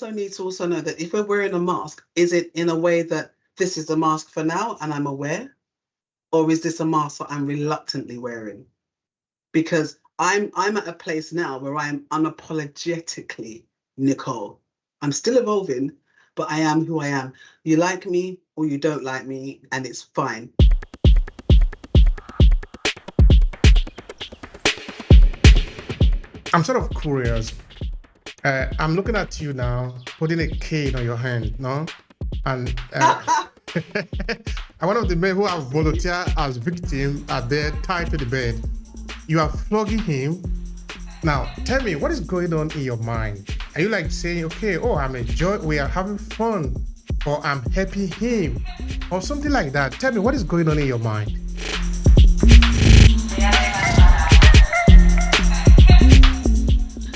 also need to also know that if we're wearing a mask, is it in a way that this is the mask for now and I'm aware? Or is this a mask that I'm reluctantly wearing? Because I'm at a place now where I am unapologetically Nicole. I'm still evolving, but I am who I am. You like me or you don't like me, and it's fine. I'm sort of curious. I'm looking at you now, putting a cane on your hand, no? And one of the men who have volunteered as victim are there tied to the bed. You are flogging him. Now, tell me, what is going on in your mind? Are you like saying, okay, oh, I'm enjoying, we are having fun, or I'm happy him, or something like that? Tell me, what is going on in your mind?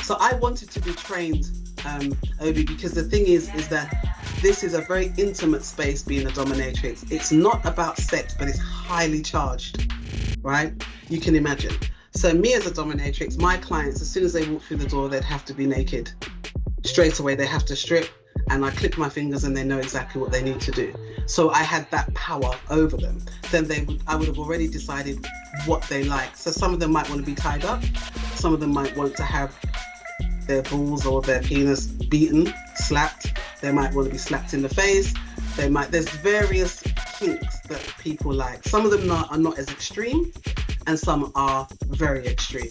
So I wanted to be trained, Obi, because the thing is that this is a very intimate space being a dominatrix. It's not about sex, but it's highly charged, right? You can imagine. So me as a dominatrix, my clients, as soon as they walk through the door, they'd have to be naked. Straight away, they have to strip, and I click my fingers and they know exactly what they need to do. So I had that power over them. Then I would have already decided what they like. So some of them might want to be tied up. Some of them might want to have their balls or their penis beaten, slapped. They might want to be slapped in the face. There's various kinks that people like. Some of them are not as extreme, and some are very extreme.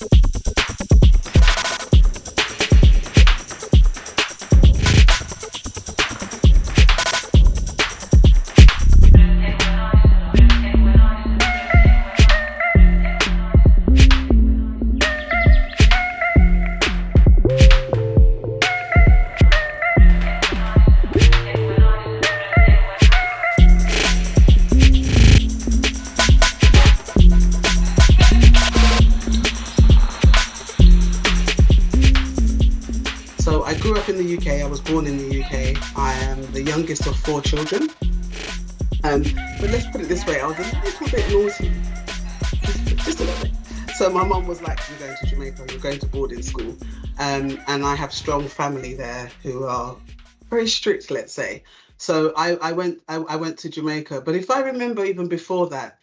I grew up in the UK. I was born in the UK. I am the youngest of 4 children. But let's put it this way, I was a little bit naughty. Just a little bit. So my mum was like, you're going to Jamaica, you're going to boarding school. And I have strong family there who are very strict, let's say. So I went to Jamaica. But if I remember even before that,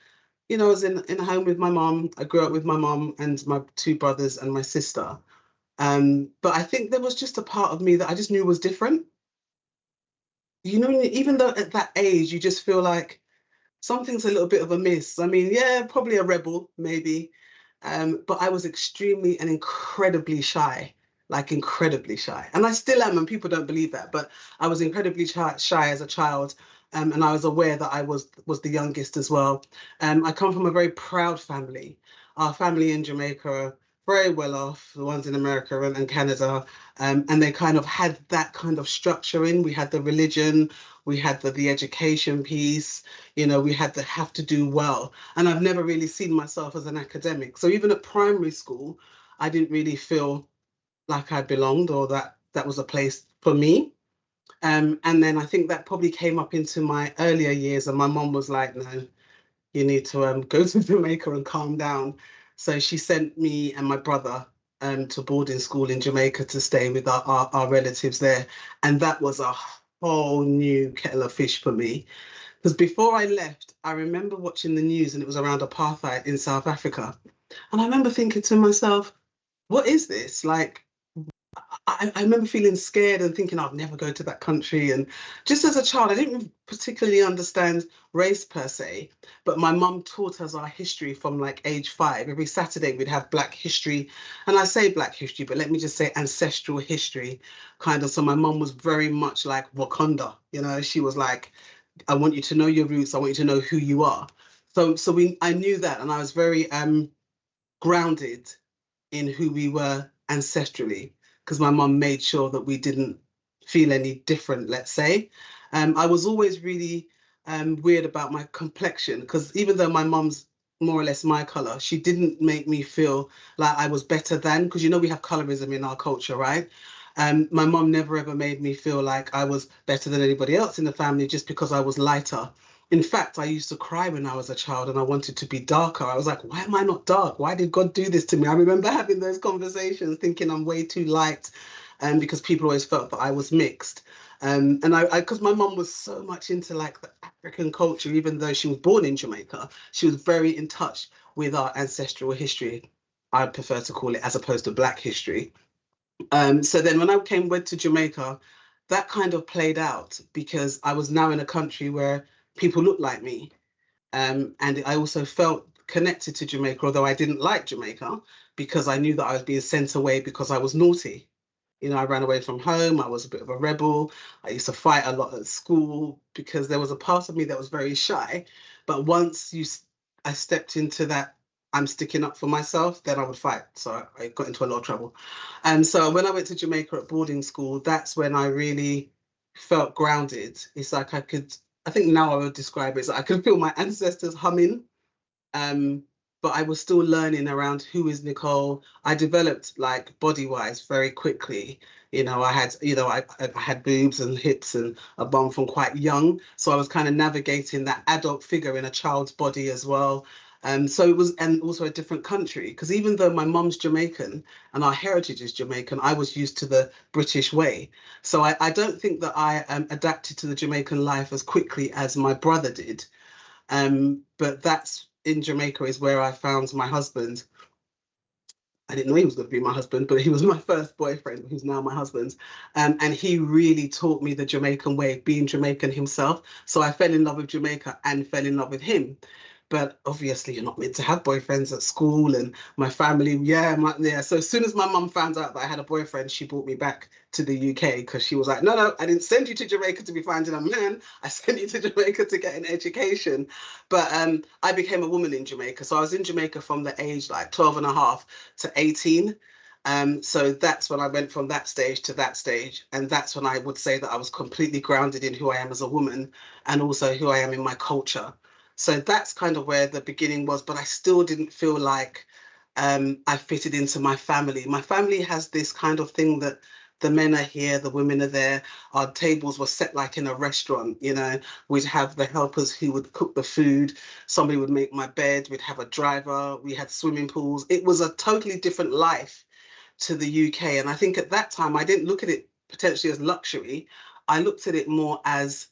I was in a home with my mum. I grew up with my mum and my 2 brothers and my sister. But I think there was just a part of me that I just knew was different. Even though at that age, you just feel like something's a little bit of a miss. I mean, yeah, probably a rebel, maybe. But I was extremely and incredibly shy, like incredibly shy. And I still am, and people don't believe that, but I was incredibly shy as a child. And I was aware that I was the youngest as well. I come from a very proud family. Our family in Jamaica, very well off, the ones in America and Canada, and they kind of had that kind of structure in. We had the religion, we had the education piece, we had the have to do well. And I've never really seen myself as an academic. So even at primary school, I didn't really feel like I belonged or that was a place for me. And then I think that probably came up into my earlier years, and my mom was like, no, you need to go to Jamaica and calm down. So she sent me and my brother to boarding school in Jamaica to stay with our relatives there. And that was a whole new kettle of fish for me. Because before I left, I remember watching the news, and it was around apartheid in South Africa. And I remember thinking to myself, what is this? Like, I remember feeling scared and thinking I'd never go to that country. And just as a child, I didn't particularly understand race per se, but my mum taught us our history from like age 5. Every Saturday we'd have Black history. And I say Black history, but let me just say ancestral history kind of. So my mum was very much like Wakanda, she was like, I want you to know your roots. I want you to know who you are. So I knew that, and I was very grounded in who we were ancestrally, because my mum made sure that we didn't feel any different, let's say. I was always really weird about my complexion, because even though my mum's more or less my colour, she didn't make me feel like I was better than, because we have colorism in our culture, right? My mum never ever made me feel like I was better than anybody else in the family just because I was lighter. In fact, I used to cry when I was a child and I wanted to be darker. I was like, why am I not dark? Why did God do this to me? I remember having those conversations thinking I'm way too light. because people always felt that I was mixed. And I because my mum was so much into like the African culture, even though she was born in Jamaica, she was very in touch with our ancestral history. I prefer to call it, as opposed to Black history. So then when I went to Jamaica, that kind of played out because I was now in a country where people looked like me. And I also felt connected to Jamaica, although I didn't like Jamaica because I knew that I was being sent away because I was naughty. You know, I ran away from home. I was a bit of a rebel. I used to fight a lot at school because there was a part of me that was very shy. But once I stepped into that, I'm sticking up for myself, then I would fight. So I got into a lot of trouble. And so when I went to Jamaica at boarding school, that's when I really felt grounded. It's like I think now I would describe it as I could feel my ancestors humming. But I was still learning around who is Nicole. I developed like body-wise very quickly. You know, I had boobs and hips and a bum from quite young. So I was kind of navigating that adult figure in a child's body as well. So it was, and also a different country, because even though my mum's Jamaican and our heritage is Jamaican, I was used to the British way. So I don't think that I adapted to the Jamaican life as quickly as my brother did. But that's in Jamaica is where I found my husband. I didn't know he was going to be my husband, but he was my first boyfriend, who's now my husband. And he really taught me the Jamaican way, being Jamaican himself. So I fell in love with Jamaica and fell in love with him. But obviously, you're not meant to have boyfriends at school, and my family, So as soon as my mum found out that I had a boyfriend, she brought me back to the UK because she was like, no, I didn't send you to Jamaica to be finding a man. I sent you to Jamaica to get an education. But I became a woman in Jamaica. So I was in Jamaica from the age like 12 and a half to 18. So that's when I went from that stage to that stage. And that's when I would say that I was completely grounded in who I am as a woman and also who I am in my culture. So that's kind of where the beginning was, but I still didn't feel like I fitted into my family. My family has this kind of thing that the men are here, the women are there. Our tables were set like in a restaurant, you know. We'd have the helpers who would cook the food. Somebody would make my bed. We'd have a driver. We had swimming pools. It was a totally different life to the UK. And I think at that time, I didn't look at it potentially as luxury. I looked at it more as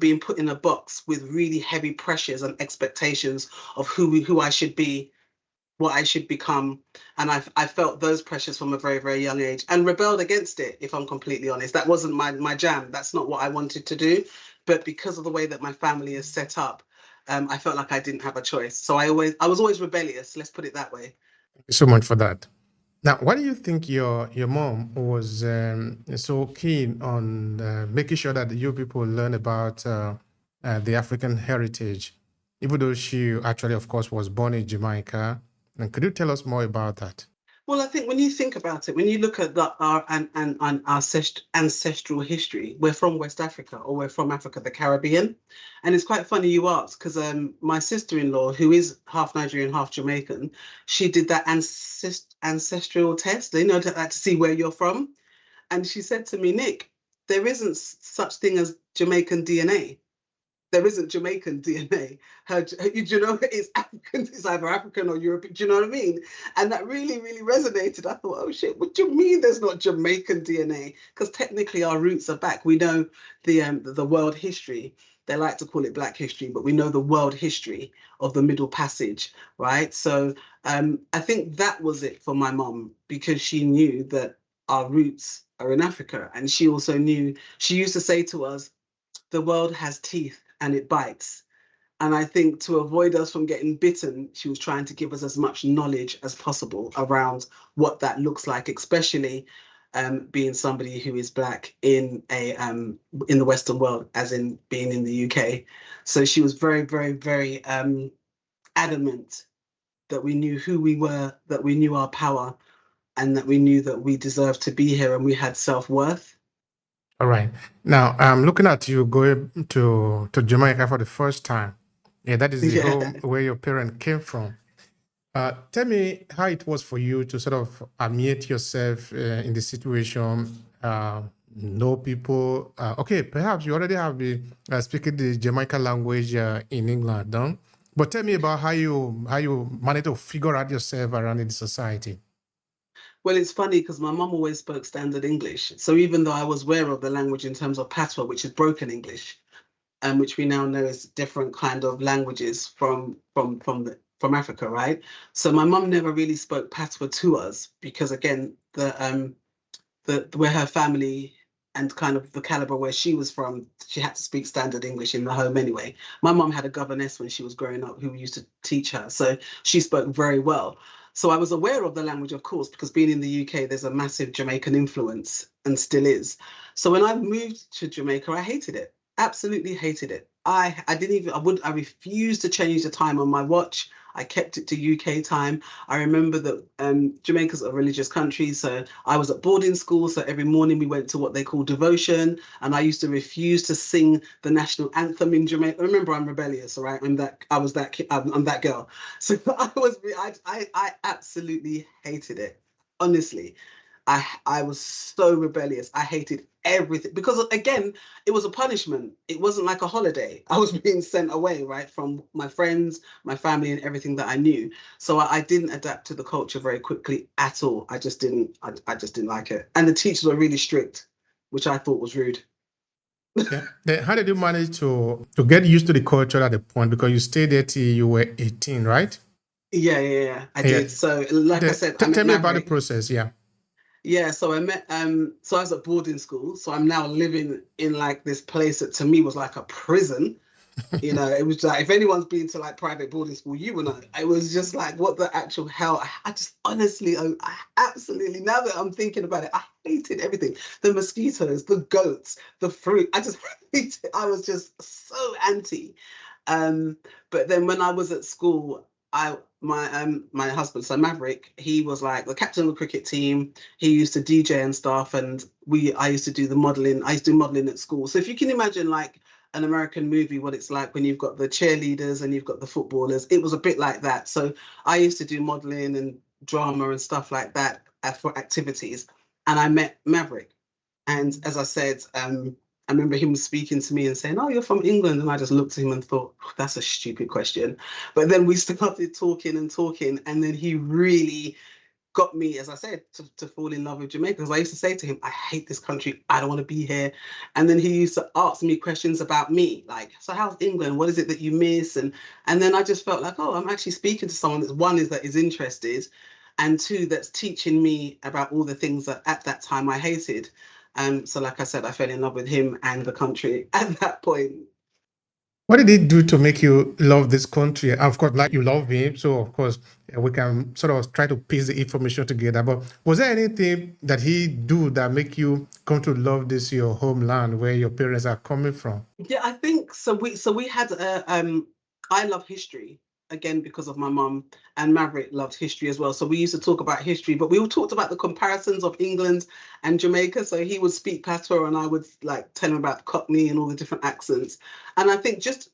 being put in a box with really heavy pressures and expectations of who I should be, what I should become. And I felt those pressures from a very, very young age and rebelled against it, if I'm completely honest. That wasn't my jam. That's not what I wanted to do. But because of the way that my family is set up, I felt like I didn't have a choice. So I was always rebellious, let's put it that way. Thank you so much for that. Now, why do you think your mom was so keen on making sure that you people learn about the African heritage, even though she actually, of course, was born in Jamaica? And could you tell us more about that? Well, I think when you think about it, when you look at our ancestral history, we're from West Africa, or we're from Africa, the Caribbean. And it's quite funny you ask, because my sister-in-law, who is half Nigerian, half Jamaican, she did that ancestral test, you know, to see where you're from. And she said to me, Nick, there isn't such thing as Jamaican DNA. There isn't Jamaican DNA. You know, it's African, it's either African or European, do you know what I mean? And that really, really resonated. I thought, oh shit, what do you mean there's not Jamaican DNA? Because technically our roots are back. We know the world history. They like to call it Black history, but we know the world history of the Middle Passage, right? So I think that was it for my mom, because she knew that our roots are in Africa. And she also knew, she used to say to us, the world has teeth and it bites. And I think to avoid us from getting bitten, she was trying to give us as much knowledge as possible around what that looks like, especially being somebody who is Black in the Western world, as in being in the UK. So she was very, very, very adamant that we knew who we were, that we knew our power, and that we knew that we deserved to be here and we had self-worth. All right. Now, I'm looking at you going to Jamaica for the first time. Yeah, that is the home where your parent came from. Tell me how it was for you to sort of admit yourself in the situation, know people. Okay, perhaps you already have been speaking the Jamaican language in England, don't? But tell me about how you managed to figure out yourself around in the society. Well, it's funny because my mum always spoke standard English. So even though I was aware of the language in terms of patois, which is broken English, and which we now know is different kind of languages from Africa, right? So my mum never really spoke patois to us because, again, the where her family and kind of the caliber where she was from, she had to speak standard English in the home anyway. My mum had a governess when she was growing up who used to teach her, so she spoke very well. So I was aware of the language, of course, because being in the UK, there's a massive Jamaican influence and still is. So when I moved to Jamaica, I hated it. Absolutely hated it. I refused to change the time on my watch. I kept it to UK time. I remember that Jamaica's a religious country, so I was at boarding school. So every morning we went to what they call devotion, and I used to refuse to sing the national anthem in Jamaica. Remember, I'm rebellious, all right? I'm that girl. So I absolutely hated it. Honestly, I was so rebellious. I hated everything because, again, it was a punishment. It wasn't like a holiday. I was being sent away, right, from my friends, my family, and everything that I knew. So I didn't adapt to the culture very quickly at all. I just didn't like it. And the teachers were really strict, which I thought was rude. Yeah. Then how did you manage to get used to the culture at the point? Because you stayed there till you were 18, right? Yeah. I did. So like I said, tell me about the process. Yeah. Yeah, so I met, so I was at boarding school. So I'm now living in like this place that to me was like a prison. You know, it was like, if anyone's been to like private boarding school, you will know. It was just like, what the actual hell? I just honestly, I absolutely, now that I'm thinking about it, I hated everything. The mosquitoes, the goats, the fruit. I just hated it. I was just so anti. But then when I was at school, my husband, so Maverick, he was like the captain of the cricket team. He used to DJ and stuff, and I used to do the modeling. I used to do modeling at school. So if you can imagine like an American movie, what it's like when you've got the cheerleaders and you've got the footballers, it was a bit like that. So I used to do modeling and drama and stuff like that for activities. And I met Maverick, and as I said, I remember him speaking to me and saying, "Oh, you're from England." And I just looked at him and thought, that's a stupid question. But then we started talking, and then he really got me, as I said, to fall in love with Jamaica. Because I used to say to him, I hate this country. I don't want to be here. And then he used to ask me questions about me, like, so how's England? What is it that you miss? And then I just felt like, oh, I'm actually speaking to someone that is interested, and two, that's teaching me about all the things that at that time I hated. So like I said, I fell in love with him and the country at that point. What did he do to make you love this country? Of course, like you love him, so of course we can sort of try to piece the information together. But was there anything that he do that make you come to love this your homeland where your parents are coming from? Yeah, I think so. We had I love history, again because of my mum, and Maverick loved history as well. So we used to talk about history, but we all talked about the comparisons of England and Jamaica. So he would speak patois and I would like tell him about Cockney and all the different accents. And I think just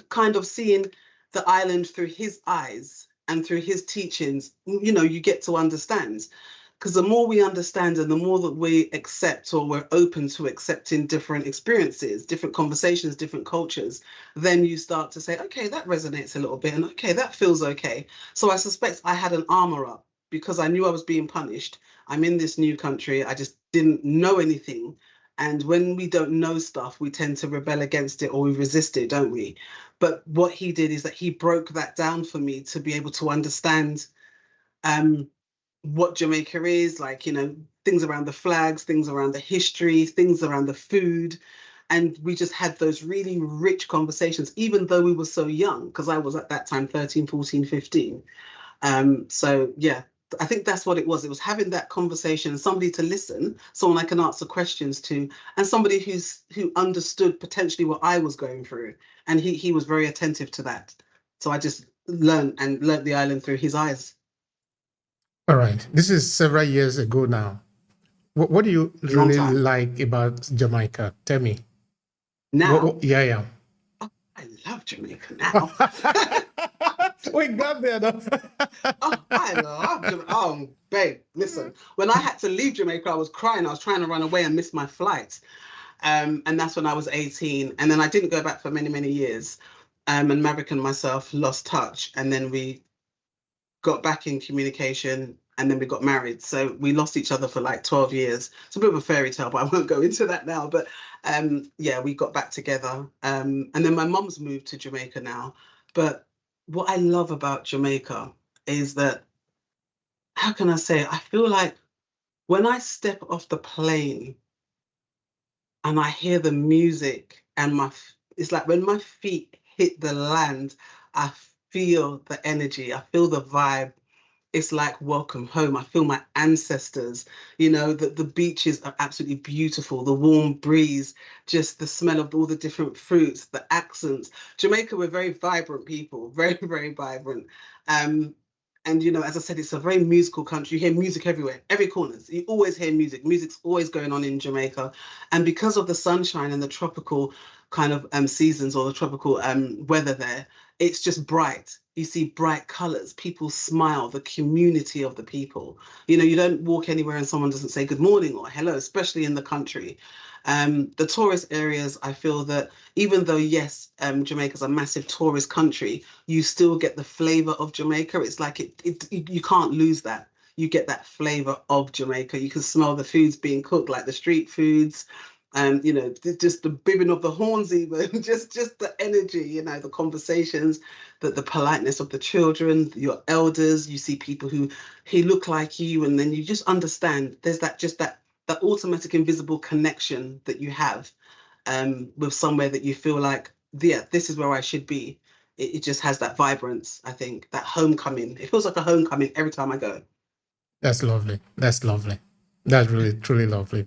kind of seeing the island through his eyes and through his teachings, you know, you get to understand. Because the more we understand and the more that we accept, or we're open to accepting different experiences, different conversations, different cultures, then you start to say, okay, that resonates a little bit, and okay, that feels okay. So I suspect I had an armor up because I knew I was being punished. I'm in this new country. I just didn't know anything. And when we don't know stuff, we tend to rebel against it, or we resist it, don't we? But what he did is that he broke that down for me to be able to understand what Jamaica is, like, you know, things around the flags, things around the history, things around the food. And we just had those really rich conversations, even though we were so young, because I was at that time 13, 14, 15. So, yeah, I think that's what it was. It was having that conversation, somebody to listen, someone I can answer questions to, and somebody who understood potentially what I was going through. And he was very attentive to that. So I just learned the island through his eyes. All right. This is several years ago now. What do you really like about Jamaica? Tell me. Now? Yeah. Oh, I love Jamaica now. We got there, though. I love Jamaica. Oh, babe, listen. When I had to leave Jamaica, I was crying. I was trying to run away and miss my flight. And that's when I was 18. And then I didn't go back for many, many years. And Maverick and myself lost touch. And then we got back in communication and then we got married. So we lost each other for like 12 years. It's a bit of a fairy tale, but I won't go into that now. But yeah, we got back together. And then my mum's moved to Jamaica now. But what I love about Jamaica is that, how can I say, I feel like when I step off the plane and I hear the music and it's like when my feet hit the land, I feel the energy, I feel the vibe. It's like welcome home. I feel my ancestors, the beaches are absolutely beautiful, the warm breeze, just the smell of all the different fruits, the accents. Jamaica, we're very vibrant people, very, very vibrant. And, as I said, it's a very musical country. You hear music everywhere, every corner. You always hear music. Music's always going on in Jamaica. And because of the sunshine and the tropical kind of seasons, or the tropical weather there, it's just bright. You see bright colors. People smile, the community of the people. You don't walk anywhere and someone doesn't say good morning or hello, especially in the country. The tourist areas, I feel that even though, yes, Jamaica's a massive tourist country, you still get the flavor of Jamaica. It's like you can't lose that. You get that flavor of Jamaica. You can smell the foods being cooked, like the street foods, and just the bibbing of the horns, even just the energy, the conversations, the politeness of the children, your elders. You see people who look like you, and then you just understand there's that automatic invisible connection that you have with somewhere that you feel like, yeah, this is where I should be. It just has that vibrance, I think, that homecoming. It feels like a homecoming every time I go. That's lovely. That's lovely. That's really, truly lovely.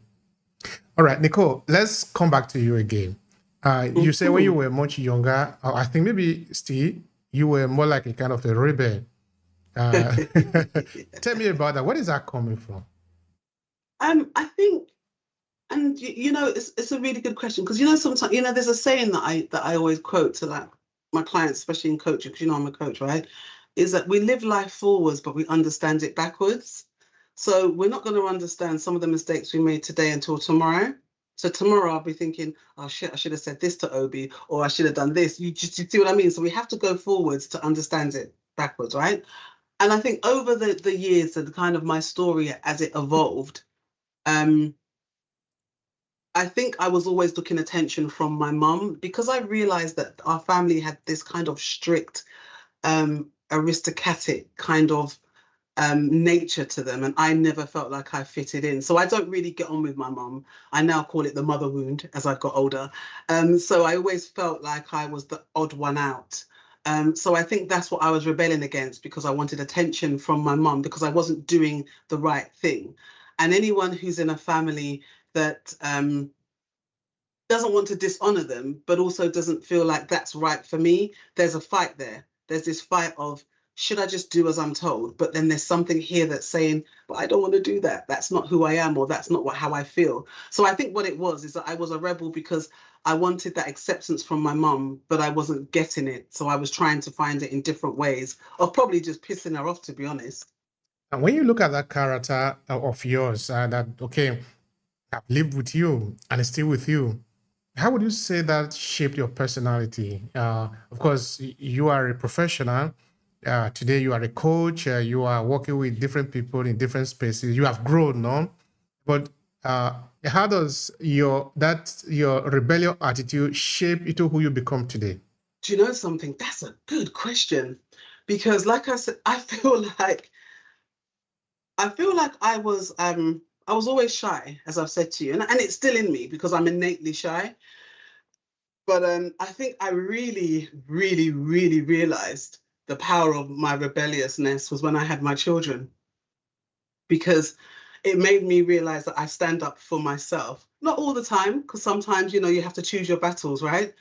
All right, Nicole, let's come back to you again. You say when you were much younger, I think maybe, Steve, you were more like a kind of a rebel. Tell me about that. Where is that coming from? I think, and it's a really good question, because sometimes there's a saying that I always quote to like my clients, especially in coaching, because I'm a coach, right? Is that we live life forwards, but we understand it backwards. So we're not going to understand some of the mistakes we made today until tomorrow. So tomorrow I'll be thinking, oh shit, I should have said this to Obi, or I should have done this. You see what I mean? So we have to go forwards to understand it backwards, right? And I think over the years and kind of my story as it evolved, I think I was always looking attention from my mum, because I realized that our family had this kind of strict, aristocratic kind of nature to them, and I never felt like I fitted in. So I don't really get on with my mum. I now call it the mother wound as I've got older. So I always felt like I was the odd one out. So I think that's what I was rebelling against, because I wanted attention from my mum, because I wasn't doing the right thing. And anyone who's in a family that doesn't want to dishonor them, but also doesn't feel like that's right for me, there's a fight there. There's this fight of, should I just do as I'm told? But then there's something here that's saying, but I don't want to do that. That's not who I am, or that's not how I feel. So I think what it was is that I was a rebel because I wanted that acceptance from my mum, but I wasn't getting it. So I was trying to find it in different ways, of probably just pissing her off, to be honest. And when you look at that character of yours, that, okay, I've lived with you and it's still with you, how would you say that shaped your personality? Of course, you are a professional. Today you are a coach. You are working with different people in different spaces. You have grown, no? But how does your rebellious attitude shape into who you become today? Do you know something? That's a good question, because, like I said, I feel like I was always shy, as I've said to you, and it's still in me because I'm innately shy. But I think I really, really, really realized the power of my rebelliousness was when I had my children, because it made me realize that I stand up for myself. Not all the time, because sometimes, you have to choose your battles, right?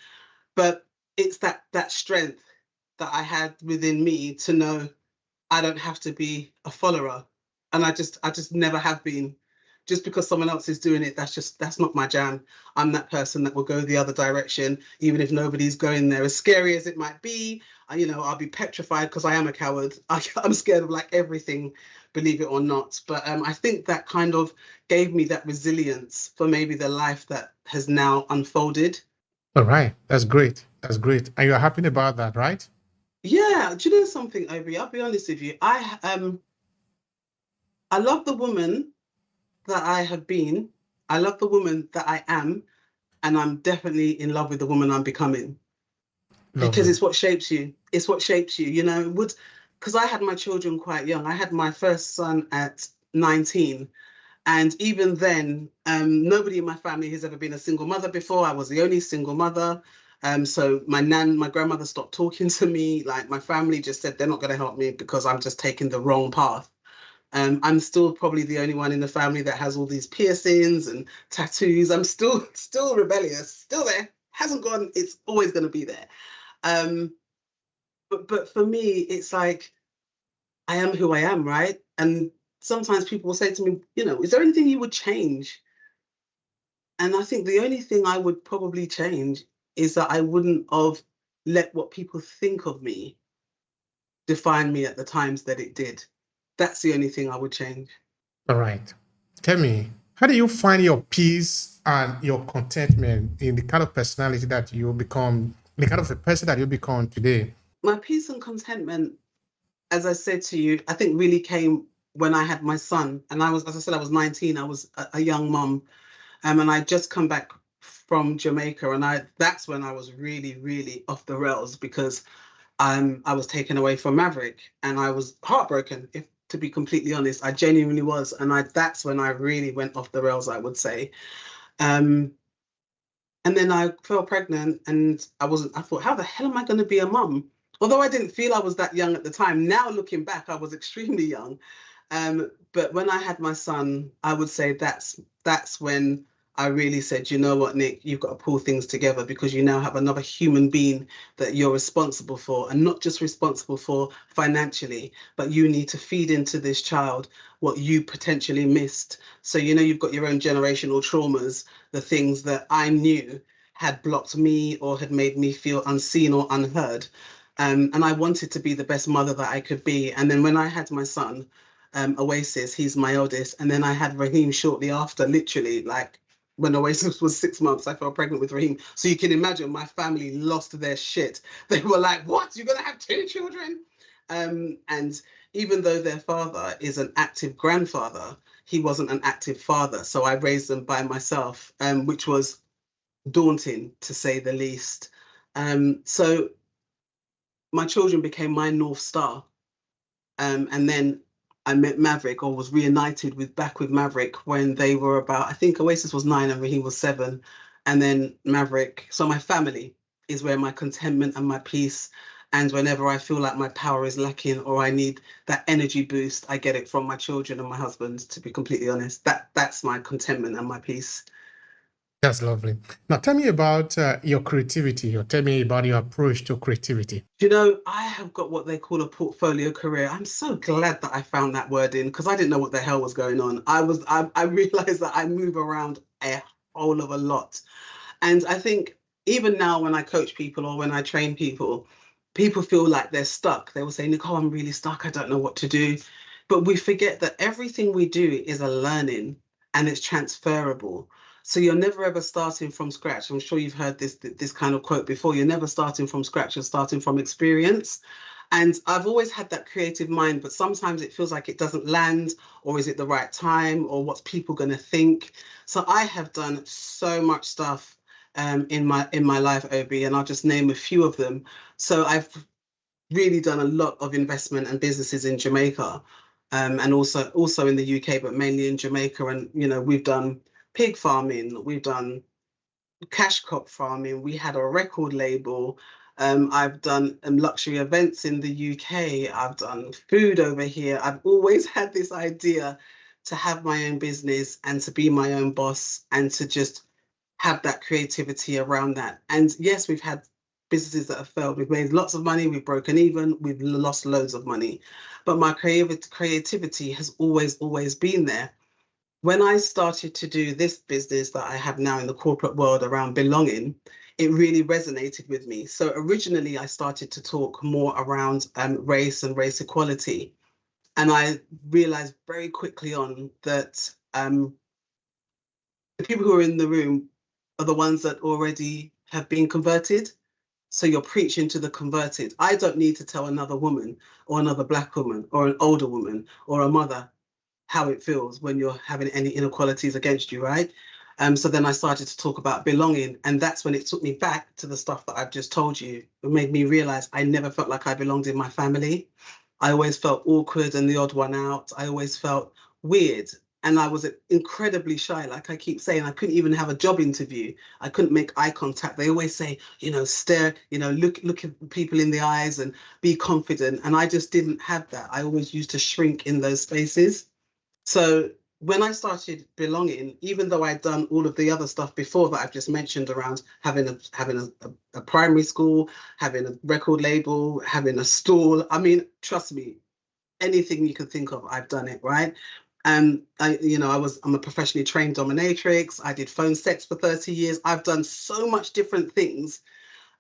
But it's that strength that I had within me to know I don't have to be a follower. And I just never have been. Just because someone else is doing it, that's not my jam. I'm that person that will go the other direction, even if nobody's going there. As scary as it might be, I'll be petrified, because I am a coward. I'm scared of like everything, believe it or not. But I think that kind of gave me that resilience for maybe the life that has now unfolded. All right, that's great. That's great. And you're happy about that, right? Yeah. Do you know something, Obehi? I'll be honest with you. I love the woman that I have been. I love the woman that I am. And I'm definitely in love with the woman I'm becoming. Because Lovely. it's what shapes you. It's what shapes you, you know. Because I had my children quite young. I had my first son at 19. And even then, nobody in my family has ever been a single mother before. I was the only single mother. So my grandmother stopped talking to me. Like, my family just said they're not going to help me because I'm just taking the wrong path. I'm still probably the only one in the family that has all these piercings and tattoos. I'm still rebellious, still there. Hasn't gone. It's always going to be there. But for me, it's like, I am who I am, right? And sometimes people will say to me, you know, is there anything you would change? And I think the only thing I would probably change is that I wouldn't have let what people think of me define me at the times that it did. That's the only thing I would change. All right. Tell me, how do you find your peace and your contentment in the kind of personality that you become, the kind of a person that you become today? My peace and contentment, as I said to you, I think really came when I had my son. And I was, as I said, I was 19. I was a young mum. And I just come back from Jamaica. And that's when I was really, really off the rails, because I was taken away from Maverick. And I was heartbroken, if to be completely honest. I genuinely was. And that's when I really went off the rails, I would say. And then I fell pregnant, and I thought, how the hell am I going to be a mum? Although I didn't feel I was that young at the time. Now looking back, I was extremely young. But when I had my son, I would say that's when I really said, you know what, Nick, you've got to pull things together, because you now have another human being that you're responsible for, and not just responsible for financially, but you need to feed into this child what you potentially missed. So, you know, you've got your own generational traumas, the things that I knew had blocked me or had made me feel unseen or unheard. And I wanted to be the best mother that I could be. And then when I had my son, Oasis, he's my oldest, and then I had Raheem shortly after, literally, like, when Oasis was 6 months, I fell pregnant with Raheem. So you can imagine my family lost their shit. They were like, what? You're going to have 2 children? And even though their father is an active grandfather, he wasn't an active father. So I raised them by myself, which was daunting, to say the least. So my children became my North Star. And then I met Maverick, or was reunited with Maverick when they were about, I think Oasis was 9 and Raheem was 7. And then Maverick. So my family is where my contentment and my peace. And whenever I feel like my power is lacking or I need that energy boost, I get it from my children and my husband, to be completely honest. That's my contentment and my peace. That's lovely. Now, tell me about your creativity, or tell me about your approach to creativity. You know, I have got what they call a portfolio career. I'm so glad that I found that word in, because I didn't know what the hell was going on. I realized that I move around a whole of a lot. And I think even now when I coach people or when I train people, people feel like they're stuck. They will say, Nicole, I'm really stuck. I don't know what to do. But we forget that everything we do is a learning, and it's transferable. So you're never ever starting from scratch. I'm sure you've heard this kind of quote before. You're never starting from scratch. You're starting from experience. And I've always had that creative mind, but sometimes it feels like it doesn't land, or is it the right time, or what's people going to think? So I have done so much stuff in my life, Obi, and I'll just name a few of them. So I've really done a lot of investment and businesses in Jamaica, and also in the UK, but mainly in Jamaica. And, you know, we've done pig farming, we've done cash crop farming, we had a record label. I've done luxury events in the UK. I've done food over here. I've always had this idea to have my own business and to be my own boss and to just have that creativity around that. And yes, we've had businesses that have failed. We've made lots of money, we've broken even, we've lost loads of money. But my creativity has always been there. When I started to do this business that I have now in the corporate world around belonging, it really resonated with me. So originally I started to talk more around race and race equality. And I realized very quickly on that the people who are in the room are the ones that already have been converted. So you're preaching to the converted. I don't need to tell another woman or another Black woman or an older woman or a mother how it feels when you're having any inequalities against you, right? So then I started to talk about belonging, and that's when it took me back to the stuff that I've just told you. It made me realize I never felt like I belonged in my family. I always felt awkward and the odd one out. I always felt weird. And I was incredibly shy. Like I keep saying, I couldn't even have a job interview. I couldn't make eye contact. They always say, stare, look at people in the eyes and be confident. And I just didn't have that. I always used to shrink in those spaces. So when I started belonging, even though I'd done all of the other stuff before that I've just mentioned around having a primary school, having a record label, having a stall, I mean, trust me, anything you can think of, I've done it, right? I'm a professionally trained dominatrix. I did phone sex for 30 years. I've done so much different things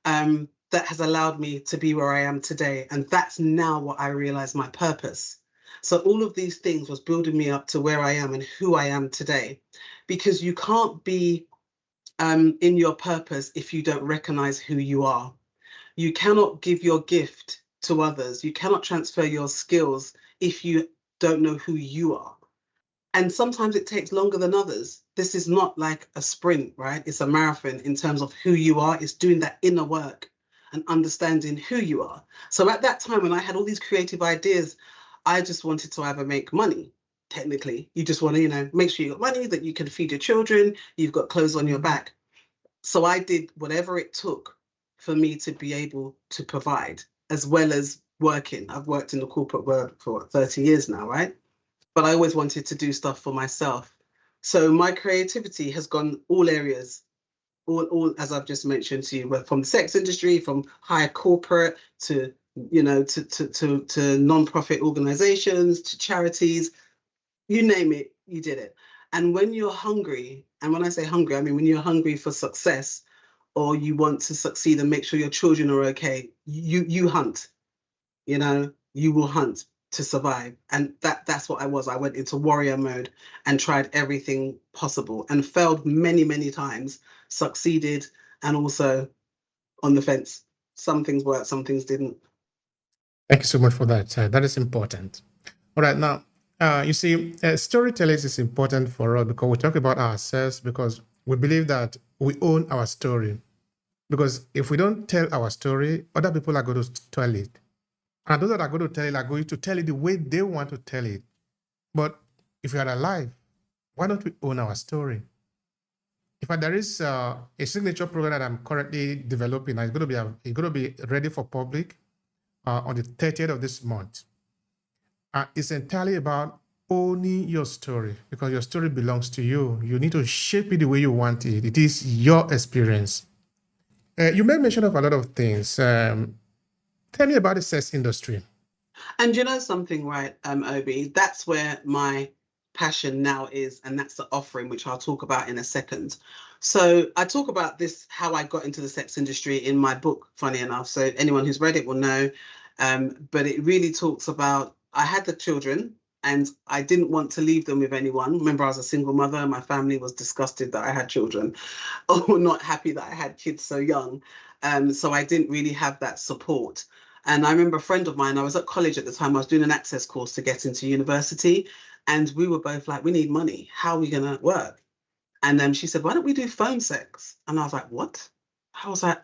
that has allowed me to be where I am today. And that's now what I realize my purpose. So all of these things was building me up to where I am and who I am today, because you can't be in your purpose if you don't recognize who you are. You cannot give your gift to others. You cannot transfer your skills if you don't know who you are. And sometimes it takes longer than others. This is not like a sprint, right? It's a marathon in terms of who you are. It's doing that inner work and understanding who you are. So at that time when I had all these creative ideas, I just wanted to either make money. Technically, you just want to, make sure you got money, that you can feed your children, you've got clothes on your back. So I did whatever it took for me to be able to provide, as well as working. I've worked in the corporate world for 30 years now, right? But I always wanted to do stuff for myself. So my creativity has gone all areas, all as I've just mentioned to you, from the sex industry, from higher corporate to to non-profit organizations, to charities, you name it, you did it. And when you're hungry, and when I say hungry, I mean when you're hungry for success, or you want to succeed and make sure your children are okay, you hunt, you will hunt to survive. And that's what I was. I went into warrior mode and tried everything possible and failed many, many times, succeeded, and also on the fence. Some things worked, some things didn't. Thank you so much for that. That is important. All right, now, you see, storytelling is important for us because we talk about ourselves, because we believe that we own our story. Because if we don't tell our story, other people are going to tell it. And those that are going to tell it are going to tell it the way they want to tell it. But if we are alive, why don't we own our story? In fact, there is a signature program that I'm currently developing. It's going to be ready for public on the 30th of this month. It's entirely about owning your story, because your story belongs to you. You need to shape it the way you want it. It is your experience. You made mention of a lot of things. Tell me about the sex industry. And you know something, right, Obi? That's where my passion now is, and that's the offering, which I'll talk about in a second. So I talk about this, how I got into the sex industry, in my book, funny enough. So anyone who's read it will know. But it really talks about, I had the children and I didn't want to leave them with anyone. Remember, I was a single mother. My family was disgusted that I had children, or not happy that I had kids so young. So I didn't really have that support. And I remember a friend of mine, I was at college at the time, I was doing an access course to get into university. And we were both like, we need money. How are we going to work? And then she said, why don't we do phone sex? And I was like, what? I was like,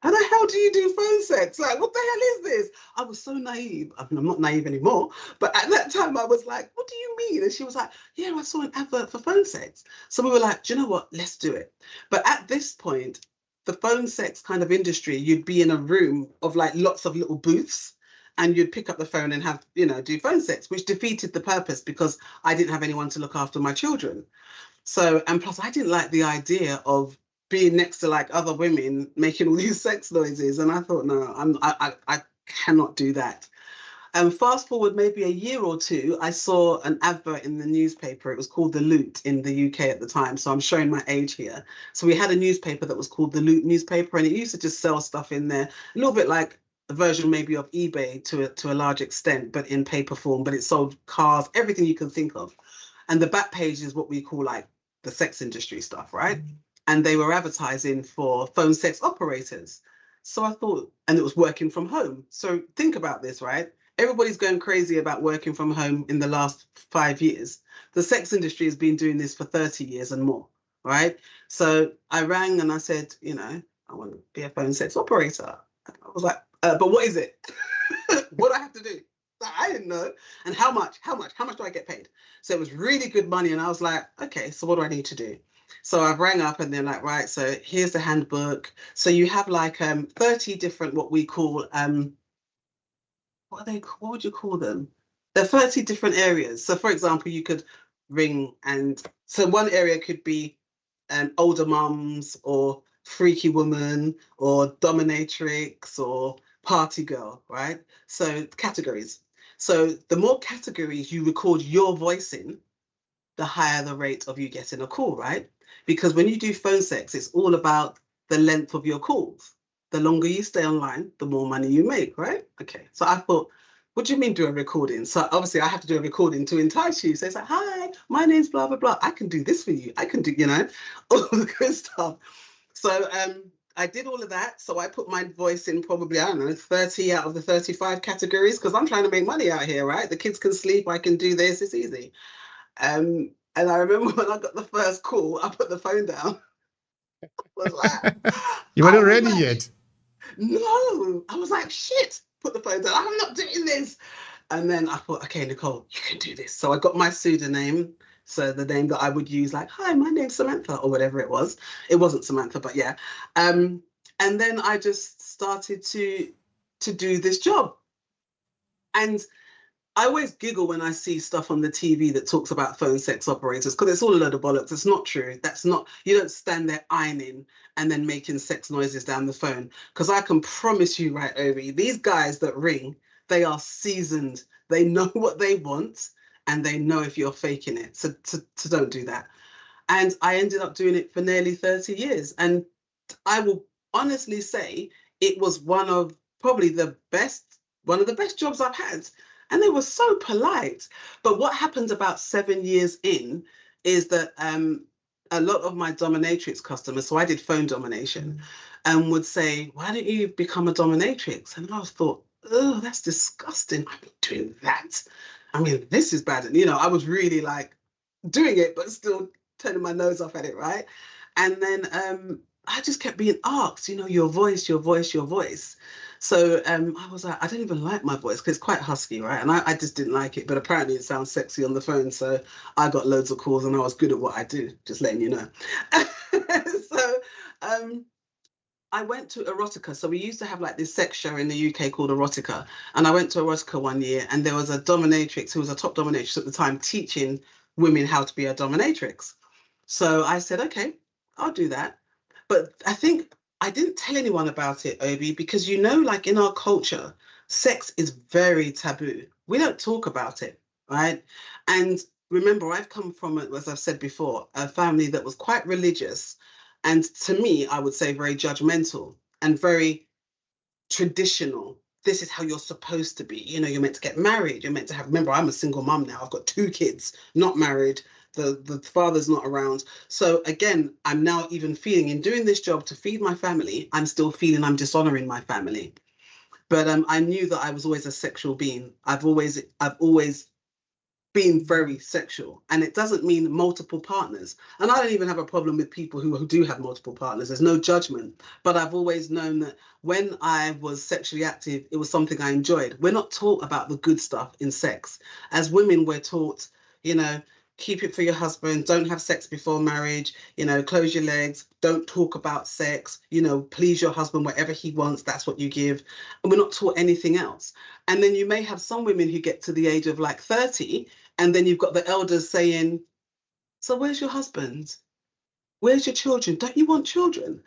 how the hell do you do phone sex? Like, what the hell is this? I was so naive. I mean, I'm not naive anymore. But at that time, I was like, what do you mean? And she was like, yeah, I saw an advert for phone sex. So we were like, do you know what? Let's do it. But at this point, the phone sex kind of industry, you'd be in a room of like lots of little booths, and you'd pick up the phone and have, do phone sex, which defeated the purpose because I didn't have anyone to look after my children. So, and plus I didn't like the idea of being next to like other women making all these sex noises. And I thought, no, I cannot do that. And fast forward maybe a year or two, I saw an advert in the newspaper. It was called The Loot in the UK at the time. So I'm showing my age here. So we had a newspaper that was called The Loot newspaper, and it used to just sell stuff in there, a little bit like a version maybe of eBay to a large extent, but in paper form. But it sold cars, everything you can think of. And the back page is what we call like the sex industry stuff, right? Mm-hmm. And they were advertising for phone sex operators. So I thought, and it was working from home. So think about this, right? everybody's going crazy about working from home in the last 5 years. The sex industry has been doing this for 30 years and more, right? So I rang and I said, I want to be a phone sex operator. I was like, but what is it? What do I have to do? Like, I didn't know. And how much do I get paid? So it was really good money. And I was like, okay, so what do I need to do? So I rang up and they're like, right, so here's the handbook. So you have like 30 different, what we call, what would you call them? There are 30 different areas. So for example, you could ring, and so one area could be older mums or freaky woman or dominatrix or party girl, right? So categories. So the more categories you record your voice in, the higher the rate of you getting a call, right? Because when you do phone sex, it's all about the length of your calls. The longer you stay online, the more money you make, right? Okay, so I thought, what do you mean do a recording? So obviously I have to do a recording to entice you. So it's like, hi, my name's blah, blah, blah. I can do this for you. I can do, all the good stuff. So I did all of that. So I put my voice in probably, 30 out of the 35 categories, because I'm trying to make money out here, right? The kids can sleep, I can do this, it's easy. And I remember when I got the first call, I put the phone down. I was like, you weren't ready yet. No, I was like, shit, put the phone down. I'm not doing this. And then I thought, okay, Nicole, you can do this. So I got my pseudonym. So the name that I would use, like, hi, my name's Samantha, or whatever it was. It wasn't Samantha, but yeah. And then I just started to do this job. And I always giggle when I see stuff on the TV that talks about phone sex operators, because it's all a load of bollocks. It's not true. You don't stand there ironing and then making sex noises down the phone. Because I can promise you, right, Obi, these guys that ring, they are seasoned. They know what they want and they know if you're faking it. So don't do that. And I ended up doing it for nearly 30 years. And I will honestly say it was one of the best jobs I've had. And they were so polite. But what happened about 7 years in is that a lot of my dominatrix customers, so I did phone domination, and would say, why don't you become a dominatrix? And I thought, oh, that's disgusting. I'm not doing that. I mean, this is bad. And, I was really like doing it, but still turning my nose off at it, right? And then I just kept being asked, your voice. So I was like, I don't even like my voice because it's quite husky, right? And I just didn't like it, but apparently it sounds sexy on the phone. So I got loads of calls and I was good at what I do, just letting you know. So I went to Erotica. So we used to have like this sex show in the UK called Erotica. And I went to Erotica one year and there was a dominatrix who was a top dominatrix at the time teaching women how to be a dominatrix. So I said, okay, I'll do that. But I think I didn't tell anyone about it, Obi, because like in our culture, sex is very taboo. We don't talk about it, right? And remember, I've come from, as I've said before, a family that was quite religious. And to me, I would say very judgmental and very traditional. This is how you're supposed to be. You're meant to get married. You're meant to have, remember, I'm a single mum now. I've got 2 kids, not married. The father's not around. So again, I'm now even feeling in doing this job to feed my family, I'm still feeling I'm dishonoring my family. But I knew that I was always a sexual being. I've always been very sexual, and it doesn't mean multiple partners. And I don't even have a problem with people who do have multiple partners. There's no judgment. But I've always known that when I was sexually active, it was something I enjoyed. We're not taught about the good stuff in sex. As women, we're taught, keep it for your husband, don't have sex before marriage, close your legs, don't talk about sex, please your husband whatever he wants, that's what you give. And we're not taught anything else. And then you may have some women who get to the age of like 30, and then you've got the elders saying, so where's your husband? Where's your children? Don't you want children?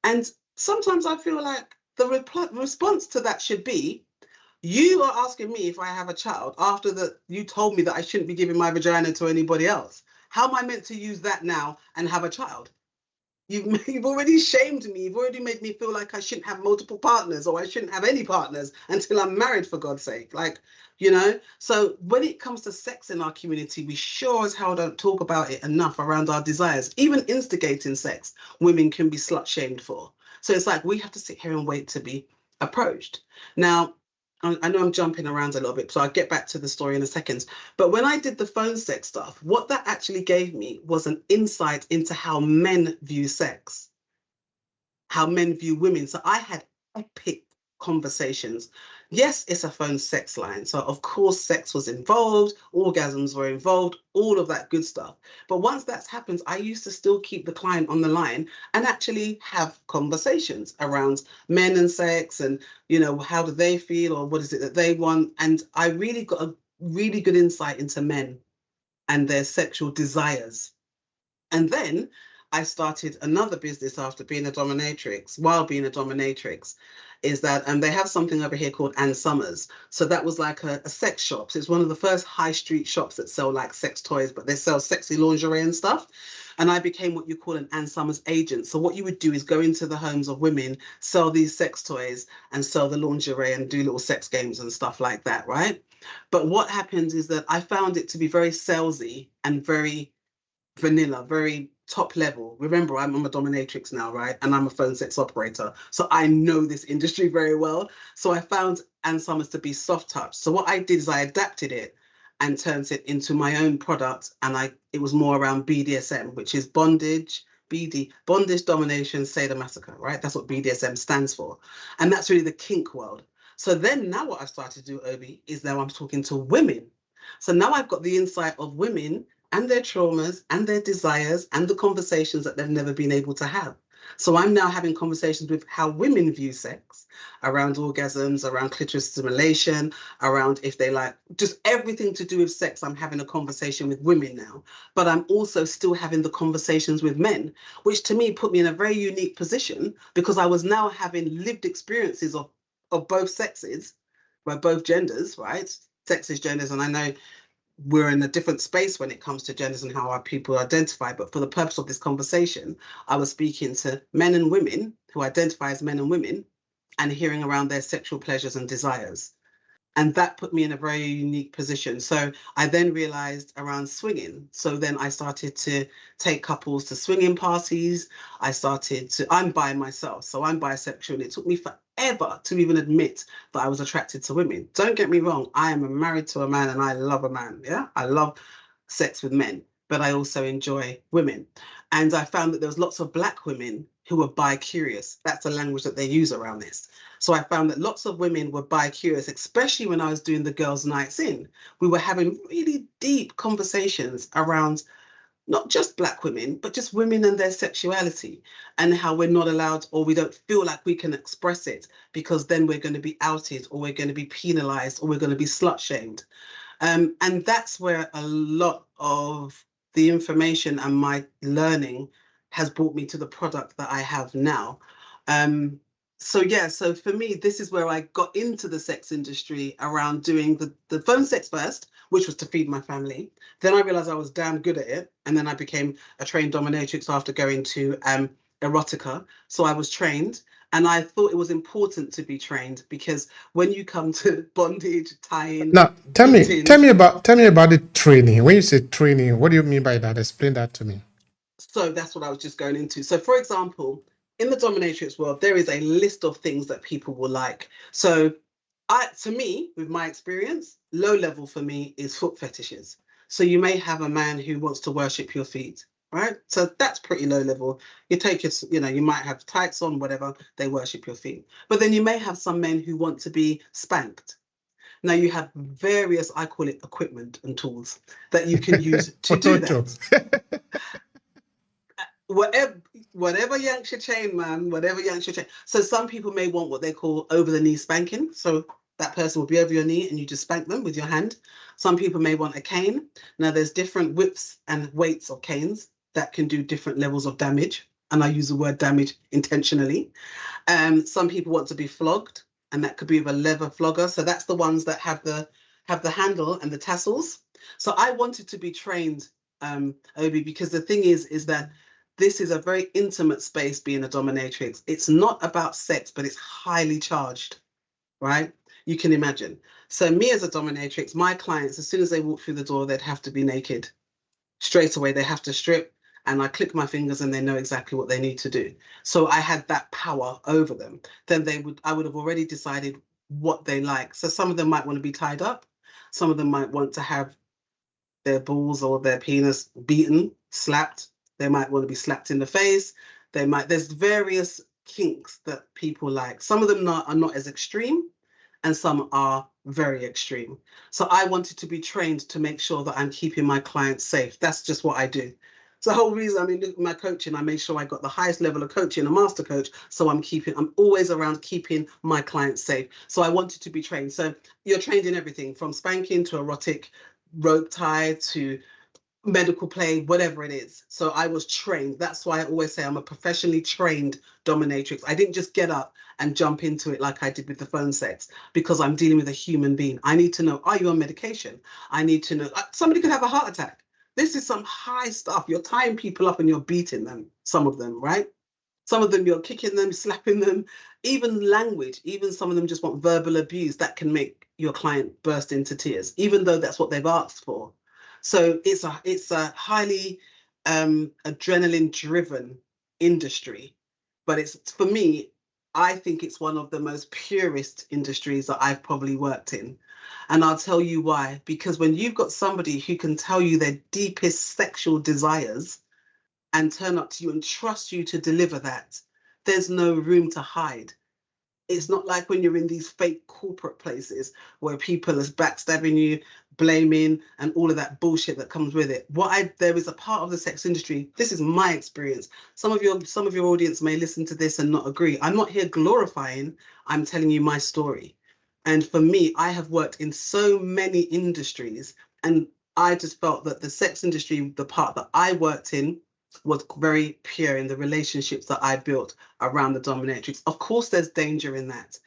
And sometimes I feel like the response to that should be, you are asking me if I have a child after that you told me that I shouldn't be giving my vagina to anybody else. How am I meant to use that now and have a child? You've already shamed me. You've already made me feel like I shouldn't have multiple partners, or I shouldn't have any partners until I'm married, for God's sake. So when it comes to sex in our community, we sure as hell don't talk about it enough around our desires. Even instigating sex, women can be slut shamed for. So it's like we have to sit here and wait to be approached. Now, I know I'm jumping around a little bit, so I'll get back to the story in a second. But when I did the phone sex stuff, what that actually gave me was an insight into how men view sex, how men view women. So I had epic conversations. Yes, it's a phone sex line. So of course, sex was involved, orgasms were involved, all of that good stuff. But once that's happened, I used to still keep the client on the line and actually have conversations around men and sex and, you know, how do they feel or what is it that they want? And I really got a really good insight into men and their sexual desires. And then I started another business after being a dominatrix, while being a dominatrix, is that they have something over here called Ann Summers. So that was like a sex shop. So it's one of the first high street shops that sell like sex toys, but they sell sexy lingerie and stuff. And I became what you call an Ann Summers agent. So what you would do is go into the homes of women, sell these sex toys and sell the lingerie and do little sex games and stuff like that, right? But what happens is that I found it to be very salesy and very vanilla, very top level. Remember, I'm a dominatrix now, right? And I'm a phone sex operator. So I know this industry very well. So I found Ann Summers to be soft touch. So what I did is I adapted it and turned it into my own product. And it was more around BDSM, which is bondage, bondage, domination, sadomasochist, right? That's what BDSM stands for. And that's really the kink world. So then now what I've started to do, Obi, is now I'm talking to women. So now I've got the insight of women and their traumas and their desires and the conversations that they've never been able to have. So I'm now having conversations with how women view sex, around orgasms, around clitoris stimulation, around if they like, just everything to do with sex. I'm having a conversation with women now, but I'm also still having the conversations with men, which to me put me in a very unique position because I was now having lived experiences of both sexes, by both genders, right? Sexes, genders, and I know we're in a different space when it comes to genders and how our people identify. But for the purpose of this conversation, I was speaking to men and women who identify as men and women and hearing around their sexual pleasures and desires. And that put me in a very unique position. So I then realized around swinging. So then I started to take couples to swinging parties. I'm bi myself, so I'm bisexual. And it took me forever to even admit that I was attracted to women. Don't get me wrong. I am married to a man and I love a man. Yeah, I love sex with men, but I also enjoy women. And I found that there was lots of Black women who were bi-curious. That's the language that they use around this. So I found that lots of women were bi-curious, especially when I was doing the girls' nights in. We were having really deep conversations around not just Black women, but just women and their sexuality and how we're not allowed, or we don't feel like we can express it because then we're going to be outed or we're going to be penalized or we're going to be slut shamed. And that's where a lot of the information and my learning has brought me to the product that I have now. So for me, this is where I got into the sex industry around doing the phone sex first, which was to feed my family. Then I realized I was damn good at it. And then I became a trained dominatrix after going to erotica. So I was trained. And I thought it was important to be trained because when you come to bondage, tying, now tell me about the training. When you say training, what do you mean by that? Explain that to me. So that's what I was just going into. So for example, in the dominatrix world, there is a list of things that people will like. So to me, with my experience, low level for me is foot fetishes. So you may have a man who wants to worship your feet, right? So that's pretty low level. You take your, you might have tights on, whatever, they worship your feet. But then you may have some men who want to be spanked. Now you have various, I call it equipment and tools that you can use to do that. Whatever yanks your chain, man, whatever yanks your chain. So some people may want what they call over the knee spanking. So that person will be over your knee and you just spank them with your hand. Some people may want a cane. Now there's different widths and weights of canes that can do different levels of damage. And I use the word damage intentionally. Some people want to be flogged, and that could be with a leather flogger. So that's the ones that have the handle and the tassels. So I wanted to be trained, Obi, because the thing is that this is a very intimate space being a dominatrix. It's not about sex, but it's highly charged, right? You can imagine. So me as a dominatrix, my clients, as soon as they walk through the door, they'd have to be naked. Straight away, they have to strip, and I click my fingers and they know exactly what they need to do. So I had that power over them. Then I would have already decided what they like. So some of them might want to be tied up. Some of them might want to have their balls or their penis beaten, slapped. They might want to be slapped in the face. There's various kinks that people like. Some of them are not as extreme, and some are very extreme. So I wanted to be trained to make sure that I'm keeping my clients safe. That's just what I do. So the whole reason, I mean, look at my coaching, I made sure I got the highest level of coaching, a master coach. So I'm always around keeping my clients safe. So I wanted to be trained. So you're trained in everything from spanking to erotic, rope tie to medical play, whatever it is. So I was trained. That's why I always say I'm a professionally trained dominatrix. I didn't just get up and jump into it like I did with the phone sex, because I'm dealing with a human being. I need to know, are you on medication? I need to know, somebody could have a heart attack. This is some high stuff. You're tying people up and you're beating them, some of them, right? Some of them you're kicking them, slapping them, even language, even some of them just want verbal abuse that can make your client burst into tears, even though that's what they've asked for. So it's a highly adrenaline-driven industry, but it's, for me, I think it's one of the most purest industries that I've probably worked in. And I'll tell you why. Because when you've got somebody who can tell you their deepest sexual desires and turn up to you and trust you to deliver that, there's no room to hide. It's not like when you're in these fake corporate places where people are backstabbing you, blaming, and all of that bullshit that comes with it. There is a part of the sex industry, this is my experience. Some of your audience may listen to this and not agree. I'm not here glorifying, I'm telling you my story. And for me, I have worked in so many industries, and I just felt that the sex industry, the part that I worked in, was very pure in the relationships that I built around the dominatrix. Of course, there's danger in that.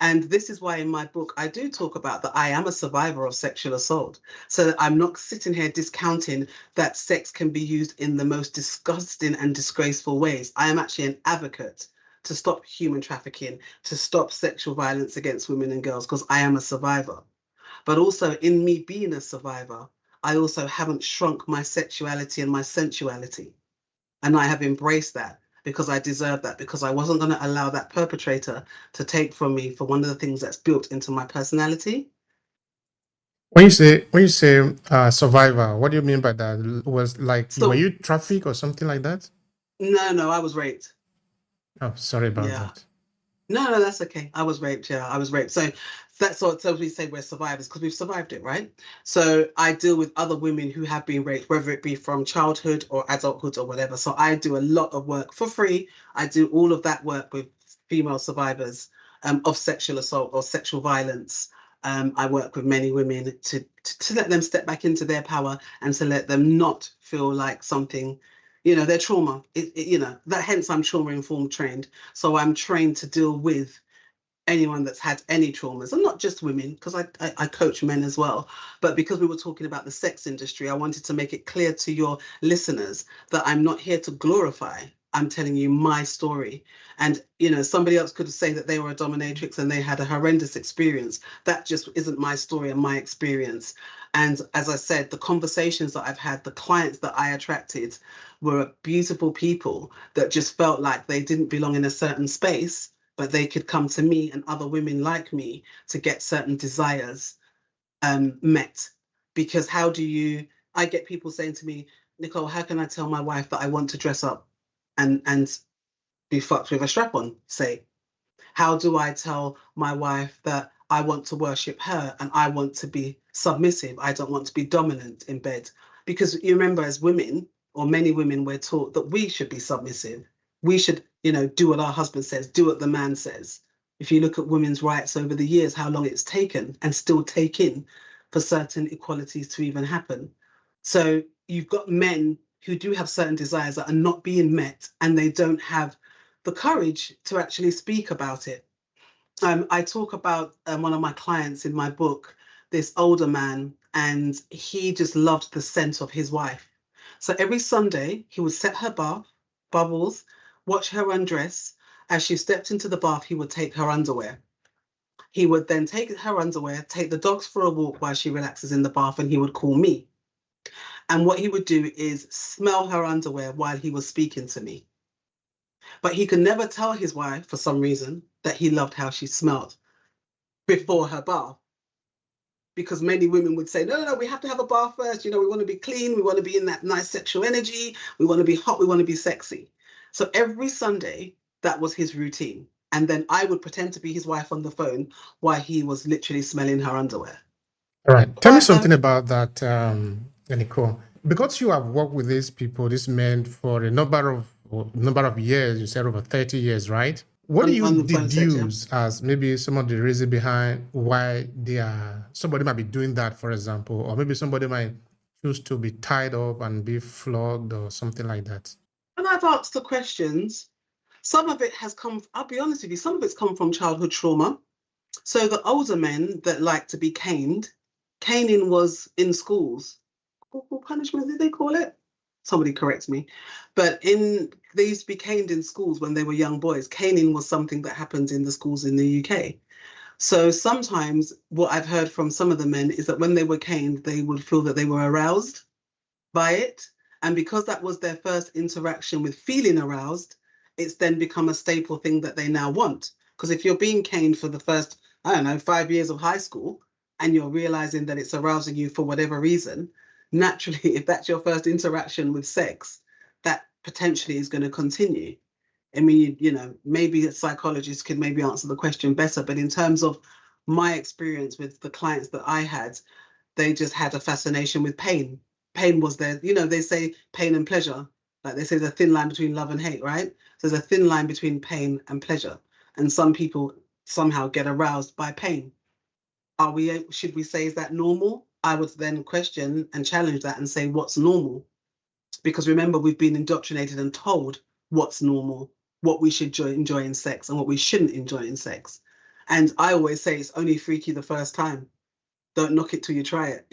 And this is why in my book, I do talk about that I am a survivor of sexual assault. So that I'm not sitting here discounting that sex can be used in the most disgusting and disgraceful ways. I am actually an advocate to stop human trafficking, to stop sexual violence against women and girls, because I am a survivor. But also in me being a survivor, I also haven't shrunk my sexuality and my sensuality. And I have embraced that because I deserve that, because I wasn't going to allow that perpetrator to take from me for one of the things that's built into my personality. When you say survivor, what do you mean by that? Was like, were you trafficked or something like that? No, I was raped. Oh, sorry about that. No, that's okay. I was raped. Yeah, I was raped. So that's what, so we say we're survivors because we've survived it, right? So I deal with other women who have been raped, whether it be from childhood or adulthood or whatever. So I do a lot of work for free. I do all of that work with female survivors of sexual assault or sexual violence. I work with many women to let them step back into their power and to let them not feel like something, their trauma, that hence I'm trauma informed trained. So I'm trained to deal with anyone that's had any traumas, and not just women, because I coach men as well. But because we were talking about the sex industry, I wanted to make it clear to your listeners that I'm not here to glorify. I'm telling you my story. And, somebody else could say that they were a dominatrix and they had a horrendous experience. That just isn't my story and my experience. And as I said, the conversations that I've had, the clients that I attracted were beautiful people that just felt like they didn't belong in a certain space, but they could come to me and other women like me to get certain desires met. Because I get people saying to me, Nicole, how can I tell my wife that I want to dress up and be fucked with a strap on, say? How do I tell my wife that I want to worship her and I want to be submissive? I don't want to be dominant in bed. Because you remember, as women, or many women, we're taught that we should be submissive. We should, do what our husband says, do what the man says. If you look at women's rights over the years, how long it's taken and still taking for certain equalities to even happen. So you've got men who do have certain desires that are not being met, and they don't have the courage to actually speak about it. I talk about one of my clients in my book, this older man, and he just loved the scent of his wife. So every Sunday, he would set her bath, bubbles, watch her undress. As she stepped into the bath, he would take her underwear. He would then take her underwear, take the dogs for a walk while she relaxes in the bath, and he would call me. And what he would do is smell her underwear while he was speaking to me. But he could never tell his wife, for some reason, that he loved how she smelled. before her bath. Because many women would say, no, we have to have a bath first. We want to be clean. We want to be in that nice sexual energy. We want to be hot. We want to be sexy. So every Sunday, that was his routine. And then I would pretend to be his wife on the phone while he was literally smelling her underwear. All right. Tell me something about that, Nicole. Because you have worked with these people, these men, for a number of years, you said over 30 years, right? What do you deduce as maybe some of the reason behind why somebody might be doing that, for example, or maybe somebody might choose to be tied up and be flogged or something like that? When I've asked the questions, some of it has come, I'll be honest with you, some of it's come from childhood trauma. So the older men that like to be caned, caning was in schools. Corporal punishment, did they call it? Somebody correct me. But they used to be caned in schools when they were young boys. Caning was something that happened in the schools in the UK. So sometimes what I've heard from some of the men is that when they were caned, they would feel that they were aroused by it. And because that was their first interaction with feeling aroused, it's then become a staple thing that they now want. Because if you're being caned for the first, 5 years of high school, and you're realizing that it's arousing you for whatever reason, naturally, if that's your first interaction with sex, that potentially is going to continue. I mean, maybe a psychologist could maybe answer the question better, but in terms of my experience with the clients that I had, they just had a fascination with pain. Pain was there, they say pain and pleasure. Like they say there's a thin line between love and hate, right? So there's a thin line between pain and pleasure. And some people somehow get aroused by pain. Should we say, is that normal? I would then question and challenge that and say, what's normal? Because remember, we've been indoctrinated and told what's normal, what we should enjoy in sex and what we shouldn't enjoy in sex. And I always say it's only freaky the first time. Don't knock it till you try it.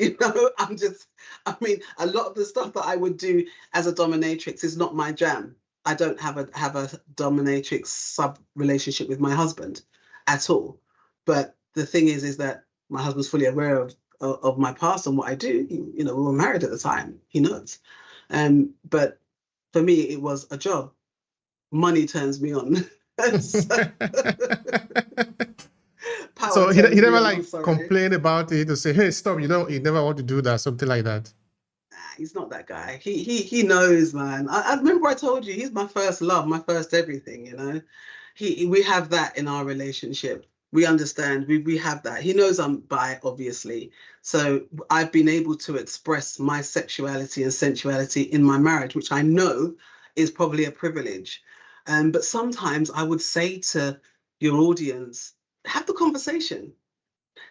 A lot of the stuff that I would do as a dominatrix is not my jam. I don't have a dominatrix sub relationship with my husband at all. But the thing is that my husband's fully aware of my past and what I do. We were married at the time. He knows. But for me, it was a job. Money turns me on. So he never complained about it to say, hey, stop, you never want to do that, something like that. He's not that guy. He knows, man. I remember I told you, he's my first love, my first everything, we have that in our relationship. We understand, we have that. He knows I'm bi, obviously. So I've been able to express my sexuality and sensuality in my marriage, which I know is probably a privilege. But sometimes I would say to your audience, have the conversation.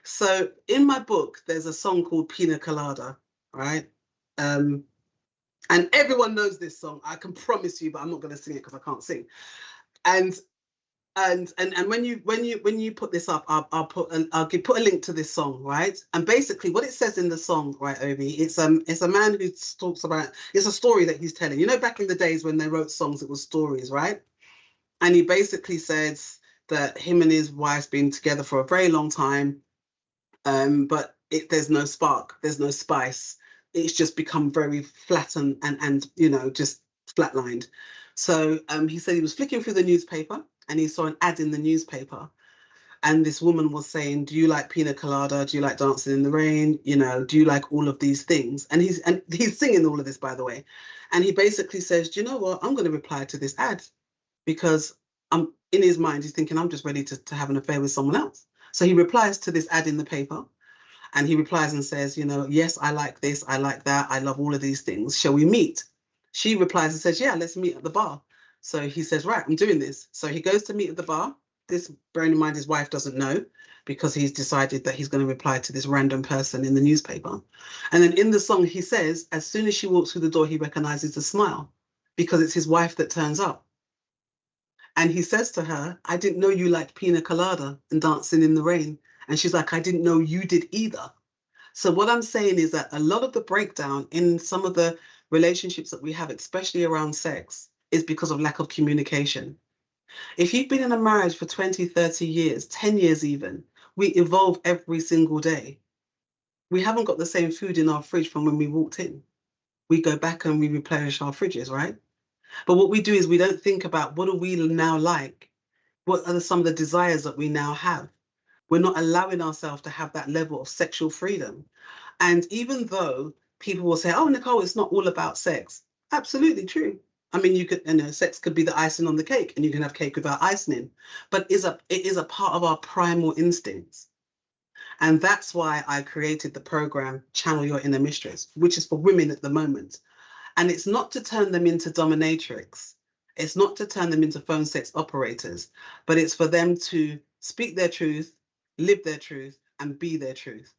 So in my book, there's a song called Pina Colada, right? And everyone knows this song. I can promise you, but I'm not going to sing it because I can't sing. And when you put this up, I'll put a link to this song, right? And basically, what it says in the song, right, Obi, it's a man who talks about, it's a story that he's telling. Back in the days when they wrote songs, it was stories, right? And he basically says that him and his wife's been together for a very long time, but there's no spark, there's no spice. It's just become very flat and just flatlined. So he said he was flicking through the newspaper and he saw an ad in the newspaper. And this woman was saying, do you like pina colada? Do you like dancing in the rain? Do you like all of these things? And he's singing all of this, by the way. And he basically says, do you know what? I'm going to reply to this ad because in his mind, he's thinking, I'm just ready to have an affair with someone else. So he replies to this ad in the paper. And he replies and says, yes, I like this, I like that, I love all of these things. Shall we meet? She replies and says, yeah, let's meet at the bar. So he says, right, I'm doing this. So he goes to meet at the bar. This, bearing in mind, his wife doesn't know because he's decided that he's going to reply to this random person in the newspaper. And then in the song, he says, as soon as she walks through the door, he recognizes the smile because it's his wife that turns up. And he says to her, I didn't know you liked pina colada and dancing in the rain. And she's like, I didn't know you did either. So what I'm saying is that a lot of the breakdown in some of the relationships that we have, especially around sex, is because of lack of communication. If you've been in a marriage for 20, 30 years, 10 years even, we evolve every single day. We haven't got the same food in our fridge from when we walked in. We go back and we replenish our fridges, right? But what we do is we don't think about what do we now like? What are some of the desires that we now have? We're not allowing ourselves to have that level of sexual freedom. And even though people will say, oh, Nicole, it's not all about sex. Absolutely true. I mean, you could, sex could be the icing on the cake, and you can have cake without icing in, but it is a part of our primal instincts. And that's why I created the program, Channel Your Inner Mistress, which is for women at the moment. And it's not to turn them into dominatrix. It's not to turn them into phone sex operators, but it's for them to speak their truth, live their truth, and be their truth,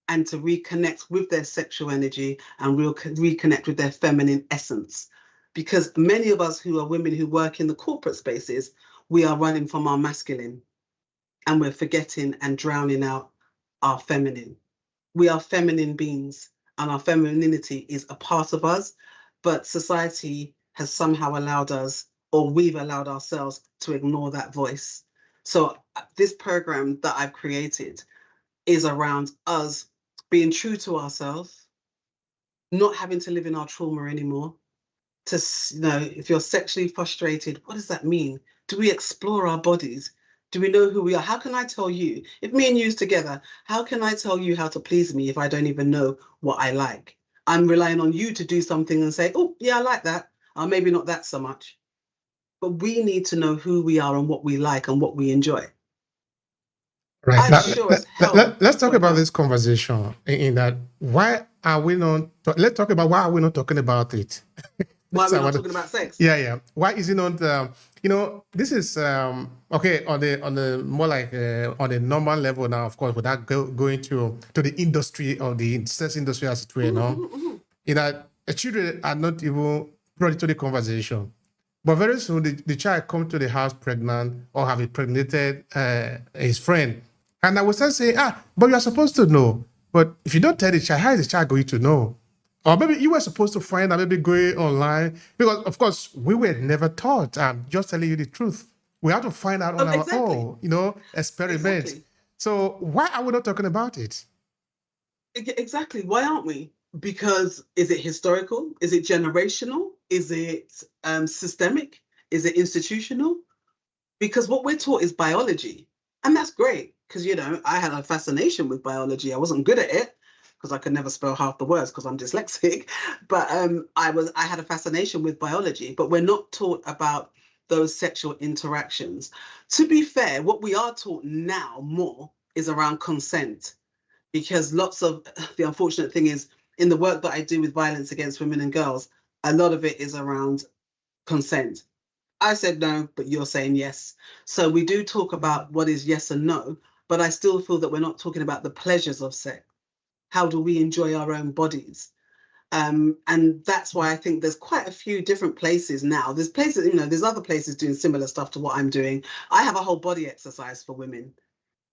and to reconnect with their sexual energy and reconnect with their feminine essence. Because many of us who are women who work in the corporate spaces, we are running from our masculine, and we're forgetting and drowning out our feminine. We are feminine beings, and our femininity is a part of us, but society has somehow allowed us, or we've allowed ourselves, to ignore that voice. So this program that I've created is around us being true to ourselves, not having to live in our trauma anymore. To, if you're sexually frustrated, what does that mean? Do we explore our bodies? Do we know who we are? How can I tell you, if me and you's together, how can I tell you how to please me if I don't even know what I like? I'm relying on you to do something and say, oh, yeah, I like that. Or maybe not that so much. But we need to know who we are and what we like and what we enjoy. Right. Let's talk about this conversation in that. Why are we not? Let's talk about why are we not talking about it? Why are we not talking about sex? Yeah. Why is it not? This is okay on the more like on the normal level now. Of course, without going to the industry or the sex industry as it were. Children are not even brought into the conversation. But very soon, the child comes to the house pregnant or have impregnated his friend. And I will start saying, but you are supposed to know. But if you don't tell the child, how is the child going to know? Or maybe you were supposed to find out, maybe going online. Because, of course, we were never taught. I'm just telling you the truth. We have to find out on our own, experiment. Exactly. So why are we not talking about it? Exactly. Why aren't we? Because is it historical? Is it generational? Is it systemic? Is it institutional? Because what we're taught is biology. And that's great. Because, I had a fascination with biology. I wasn't good at it because I could never spell half the words because I'm dyslexic. But I had a fascination with biology. But we're not taught about those sexual interactions. To be fair, what we are taught now more is around consent. Because lots of the unfortunate thing is, in the work that I do with violence against women and girls, a lot of it is around consent. I said no, but you're saying yes. So we do talk about what is yes and no, but I still feel that we're not talking about the pleasures of sex. How do we enjoy our own bodies? And that's why I think there's quite a few different places now. There's places, there's other places doing similar stuff to what I'm doing. I have a whole body exercise for women.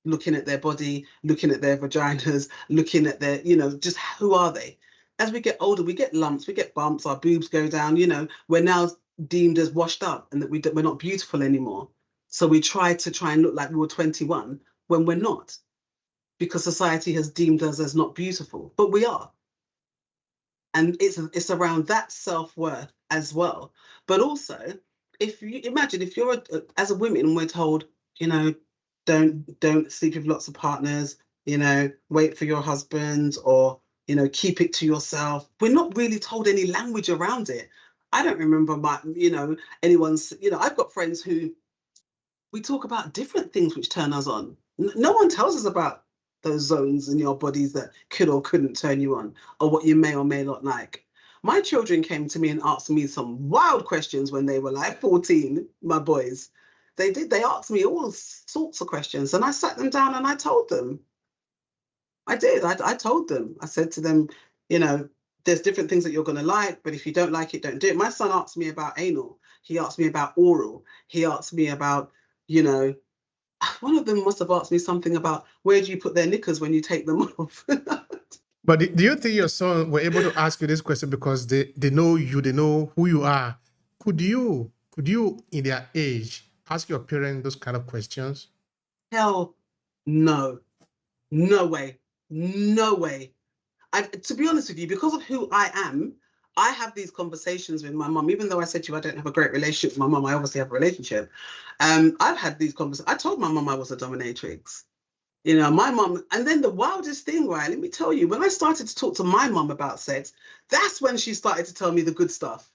Looking at their body, looking at their vaginas, looking at their, just who are they? As we get older, we get lumps, we get bumps, our boobs go down, we're now deemed as washed up and that we're not beautiful anymore. So we try and look like we were 21 when we're not, because society has deemed us as not beautiful, but we are. And it's around that self-worth as well. But also, if you imagine, if you're as a woman and we're told, don't sleep with lots of partners, wait for your husband, or, keep it to yourself. We're not really told any language around it. I don't remember anyone's, I've got friends who we talk about different things which turn us on. No one tells us about those zones in your bodies that could or couldn't turn you on, or what you may or may not like. My children came to me and asked me some wild questions when they were like 14, my boys. They did. They asked me all sorts of questions, and I sat them down and I told them. I did. I told them. I said to them, there's different things that you're going to like, but if you don't like it, don't do it. My son asked me about anal. He asked me about oral. He asked me about, one of them must have asked me something about where do you put their knickers when you take them off. But do you think your son were able to ask you this question because they know you, they know who you are? Could you, in their age, ask your parents those kind of questions? Hell no. No way. No way. To be honest with you, because of who I am, I have these conversations with my mum. Even though I said to you I don't have a great relationship with my mum, I obviously have a relationship. I've had these conversations. I told my mum I was a dominatrix. You know, my mum, and then the wildest thing, right? Let me tell you, when I started to talk to my mum about sex, that's when she started to tell me the good stuff.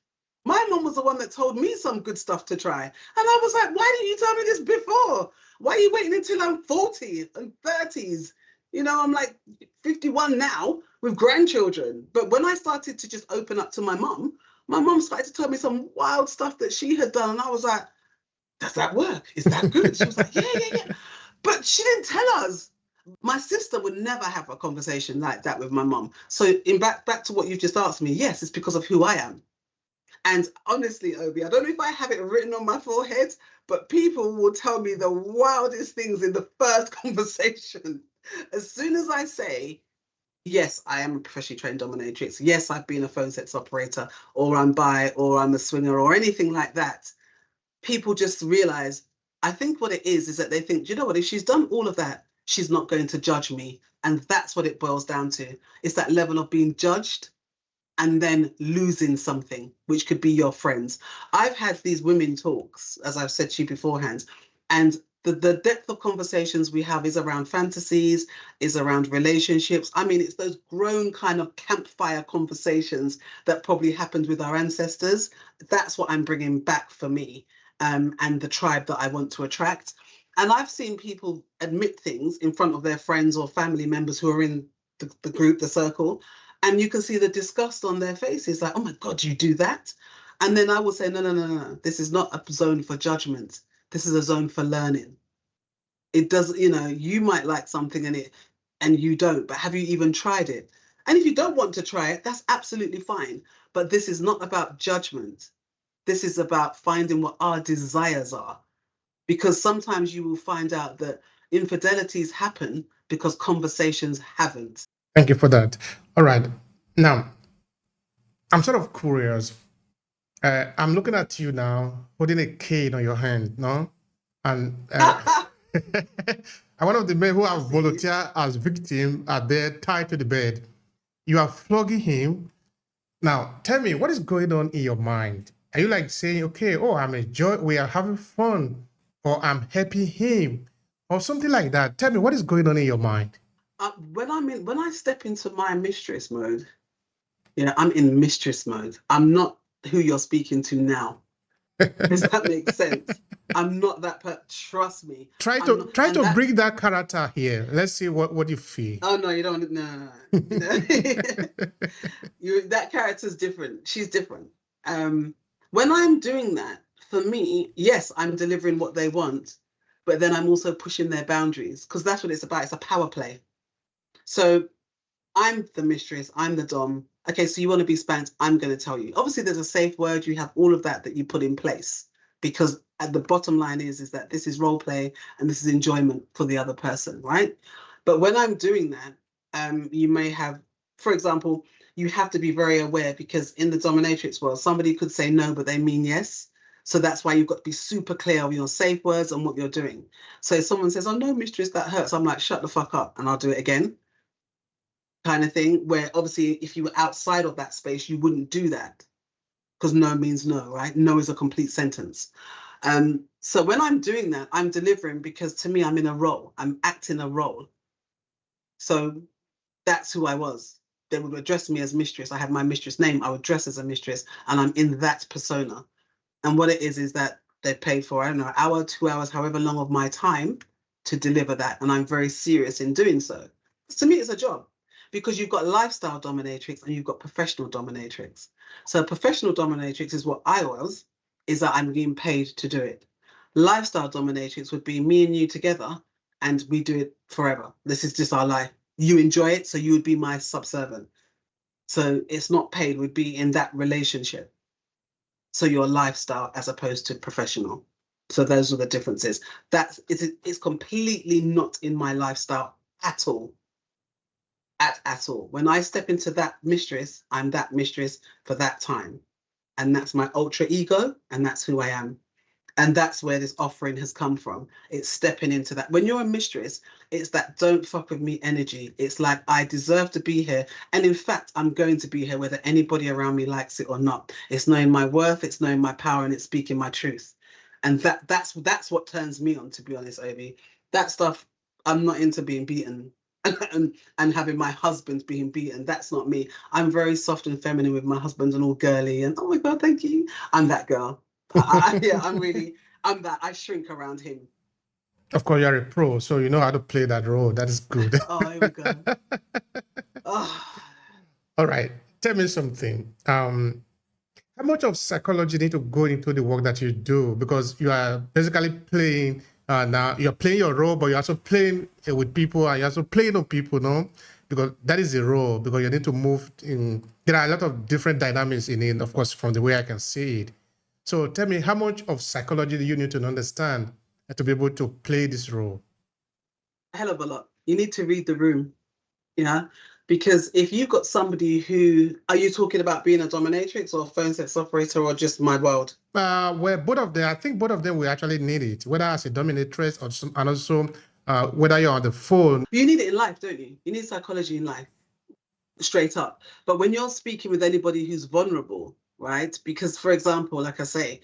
My mum was the one that told me some good stuff to try. And I was like, why didn't you tell me this before? Why are you waiting until I'm 40 and 30s? You know, I'm like 51 now with grandchildren. But when I started to just open up to my mum started to tell me some wild stuff that she had done. And I was like, does that work? Is that good? She was like, yeah. But she didn't tell us. My sister would never have a conversation like that with my mum. So in back to what you've just asked me, yes, it's because of who I am. And honestly, Obi, I don't know if I have it written on my forehead, but people will tell me the wildest things in the first conversation. As soon as I say, yes, I am a professionally trained dominatrix. Yes, I've been a phone sex operator, or I'm bi, or I'm a swinger, or anything like that. People just realize, I think what it is that they think, you know what, if she's done all of that, she's not going to judge me. And that's what it boils down to. It's that level of being judged and then losing something, which could be your friends. I've had these women talks, as I've said to you beforehand, and the depth of conversations we have is around fantasies, is around relationships. I mean, it's those grown kind of campfire conversations that probably happened with our ancestors. That's what I'm bringing back for me, and the tribe that I want to attract. And I've seen people admit things in front of their friends or family members who are in the group, the circle, and you can see the disgust on their faces, like, oh my God, you do that? And then I will say, no. This is not a zone for judgment. This is a zone for learning. It does, you know, you might like something and you don't, but have you even tried it? And if you don't want to try it, that's absolutely fine. But this is not about judgment. This is about finding what our desires are. Because sometimes you will find out that infidelities happen because conversations haven't. Thank you for that. All right. Now, I'm sort of curious. I'm looking at you now, holding a cane on your hand, no? And one of the men who have volunteered as victim are there tied to the bed. You are flogging him. Now, tell me, what is going on in your mind? Are you like saying, okay, oh, I'm enjoying, we are having fun, or I'm helping him, or something like that? Tell me, what is going on in your mind? When I step into my mistress mode, you know, I'm in mistress mode. I'm not who you're speaking to now. Does that make sense? I'm not that trust me. Try to bring that character here. Let's see what you feel. Oh no, you don't. No. That character's different. She's different. When I'm doing that, for me, yes, I'm delivering what they want, but then I'm also pushing their boundaries, because that's what it's about. It's a power play. So I'm the mistress, I'm the dom. Okay, so you want to be spanked, I'm going to tell you. Obviously, there's a safe word. You have all of that you put in place, because at the bottom line is that this is role play and this is enjoyment for the other person, right? But when I'm doing that, you may have, for example, you have to be very aware, because in the dominatrix world, somebody could say no, but they mean yes. So that's why you've got to be super clear on your safe words and what you're doing. So if someone says, oh no, mistress, that hurts, I'm like, shut the fuck up, and I'll do it again. Kind of thing, where obviously if you were outside of that space, you wouldn't do that, because no means no, right? No is a complete sentence. So when I'm doing that, I'm delivering, because to me, I'm in a role. I'm acting a role. So that's who I was. They would address me as mistress. I have my mistress name. I would dress as a mistress, and I'm in that persona. And what it is that they paid for, I don't know, an hour, 2 hours, however long of my time to deliver that. And I'm very serious in doing so. To me, it's a job. Because you've got lifestyle dominatrix and you've got professional dominatrix. So professional dominatrix is what I was, is that I'm being paid to do it. Lifestyle dominatrix would be me and you together, and we do it forever. This is just our life. You enjoy it, so you would be my subservient. So it's not paid, would be in that relationship. So your lifestyle as opposed to professional. So those are the differences. It's completely not in my lifestyle at all. At all. When I step into that mistress, I'm that mistress for that time. And that's my ultra ego, and that's who I am. And that's where this offering has come from. It's stepping into that. When you're a mistress, it's that don't fuck with me energy. It's like, I deserve to be here. And in fact, I'm going to be here whether anybody around me likes it or not. It's knowing my worth, it's knowing my power, and it's speaking my truth. And that's what turns me on, to be honest, Obi. That stuff, I'm not into being beaten and having my husband being beaten. That's not me. I'm very soft and feminine with my husband and all girly and oh my God, thank you. I'm that girl. Yeah, I'm that. I shrink around him. Of course, you're a pro, so you know how to play that role. That is good. Oh, here we go. Oh. All right. Tell me something. How much of psychology need to go into the work that you do? Because you are basically playing now, you're playing your role, but you're also playing with people and you're also playing on people, no? Because that is the role, because you need to move in. There are a lot of different dynamics in it, of course, from the way I can see it. So tell me, how much of psychology do you need to understand to be able to play this role? A hell of a lot. You need to read the room, yeah? Because if you've got somebody who, are you talking about being a dominatrix or phone sex operator or just my world? Well, both of them, I think both of them will actually need it, whether as a dominatrix or some, and also whether you're on the phone. You need it in life, don't you? You need psychology in life, straight up. But when you're speaking with anybody who's vulnerable, right? Because, for example, like I say,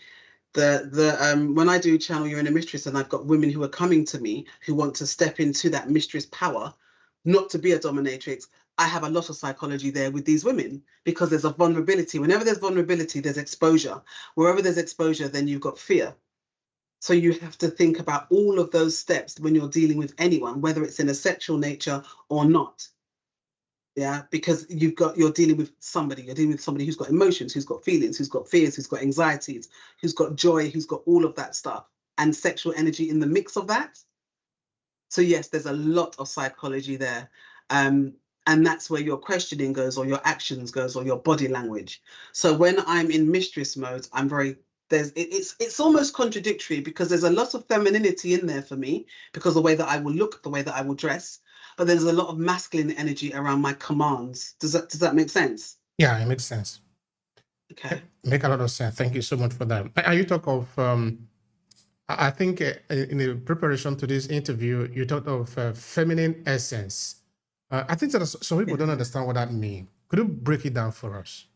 when I do channel You're in a Mistress and I've got women who are coming to me who want to step into that mistress power, not to be a dominatrix, I have a lot of psychology there with these women because there's a vulnerability. Whenever there's vulnerability, there's exposure. Wherever there's exposure, then you've got fear. So you have to think about all of those steps when you're dealing with anyone, whether it's in a sexual nature or not. Yeah, because you're dealing with somebody. You're dealing with somebody who's got emotions, who's got feelings, who's got fears, who's got anxieties, who's got joy, who's got all of that stuff, and sexual energy in the mix of that. So yes, there's a lot of psychology there. And that's where your questioning goes, or your actions goes, or your body language. So when I'm in mistress mode, it's almost contradictory because there's a lot of femininity in there for me because the way that I will look, the way that I will dress, but there's a lot of masculine energy around my commands. Does that make sense? Yeah, it makes sense. Okay. Make a lot of sense. Thank you so much for that. And you talk of, I think in the preparation to this interview, you talked of feminine essence. I think that some people don't understand what that means. Could you break it down for us?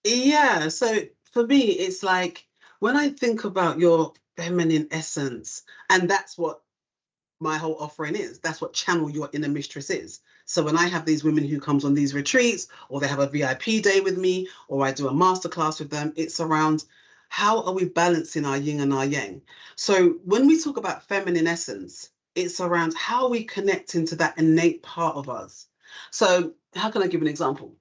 Yeah, so for me, it's like when I think about your feminine essence, and that's what my whole offering is. That's what Channel Your Inner Mistress is. So when I have these women who comes on these retreats, or they have a VIP day with me, or I do a masterclass with them, it's around how are we balancing our yin and our yang. So when we talk about feminine essence, it's around how we connect into that innate part of us. So how can I give an example?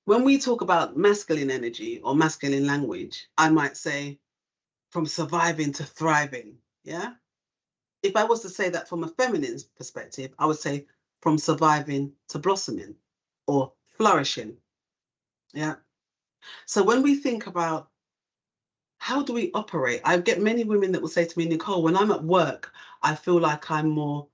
When we talk about masculine energy or masculine language, I might say from surviving to thriving, yeah? If I was to say that from a feminine perspective, I would say from surviving to blossoming or flourishing, yeah? So when we think about how do we operate, I get many women that will say to me, Nicole, when I'm at work, I feel like I'm more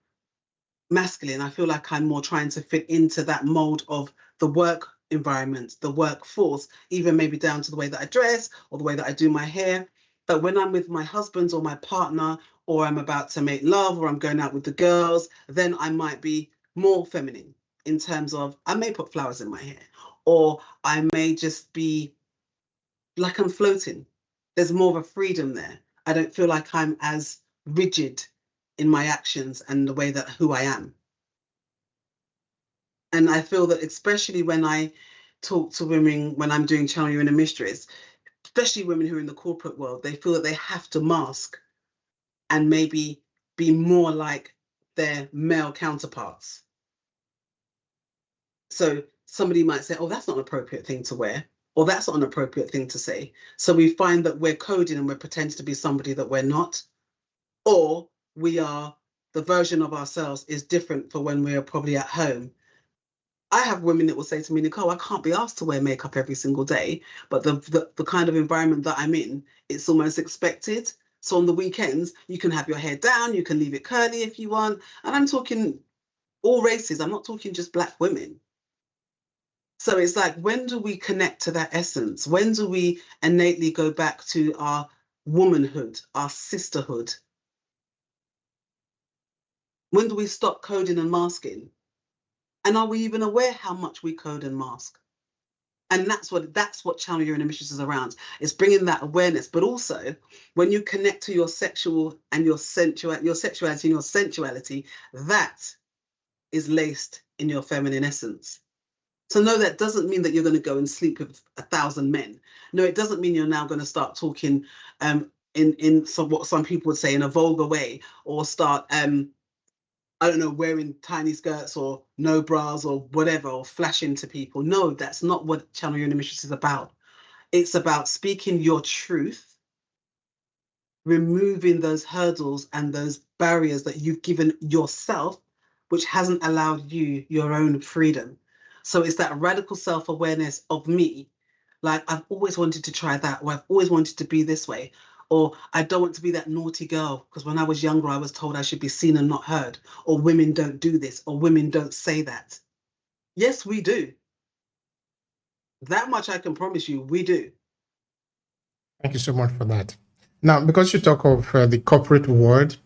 masculine. I feel like I'm more trying to fit into that mold of the work environment, the workforce, even maybe down to the way that I dress or the way that I do my hair. But when I'm with my husband or my partner, or I'm about to make love, or I'm going out with the girls, then I might be more feminine in terms of I may put flowers in my hair, or I may just be like I'm floating. There's more of a freedom there. I don't feel like I'm as rigid in my actions and the way that who I am. And I feel that especially when I talk to women, when I'm doing Channel Your Inner Mistress, especially women who are in the corporate world, they feel that they have to mask and maybe be more like their male counterparts. So somebody might say, oh, that's not an appropriate thing to wear, or that's not an appropriate thing to say. So we find that we're coding and we're pretending to be somebody that we're not, or we are, the version of ourselves is different for when we're probably at home. I have women that will say to me, Nicole, I can't be asked to wear makeup every single day, but the kind of environment that I'm in, it's almost expected. So on the weekends, you can have your hair down, you can leave it curly if you want. And I'm talking all races, I'm not talking just Black women. So it's like, when do we connect to that essence? When do we innately go back to our womanhood, our sisterhood? When do we stop coding and masking? And are we even aware how much we code and mask? And that's what channel your inner mistress is around. It's bringing that awareness, but also when you connect to your sexual and your sexuality and your sensuality, that is laced in your feminine essence. So no, that doesn't mean that you're going to go and sleep with 1,000 men. No, it doesn't mean you're now going to start talking in what some people would say in a vulgar way, or start I don't know, wearing tiny skirts or no bras or whatever, or flashing to people. No, that's not what Channel Your Inner Mistress is about. It's about speaking your truth, removing those hurdles and those barriers that you've given yourself, which hasn't allowed you your own freedom. So it's that radical self-awareness of me. Like, I've always wanted to try that, or I've always wanted to be this way, or I don't want to be that naughty girl because when I was younger, I was told I should be seen and not heard, or women don't do this, or women don't say that. Yes, we do. That much I can promise you, we do. Thank you so much for that. Now, because you talk of the corporate world,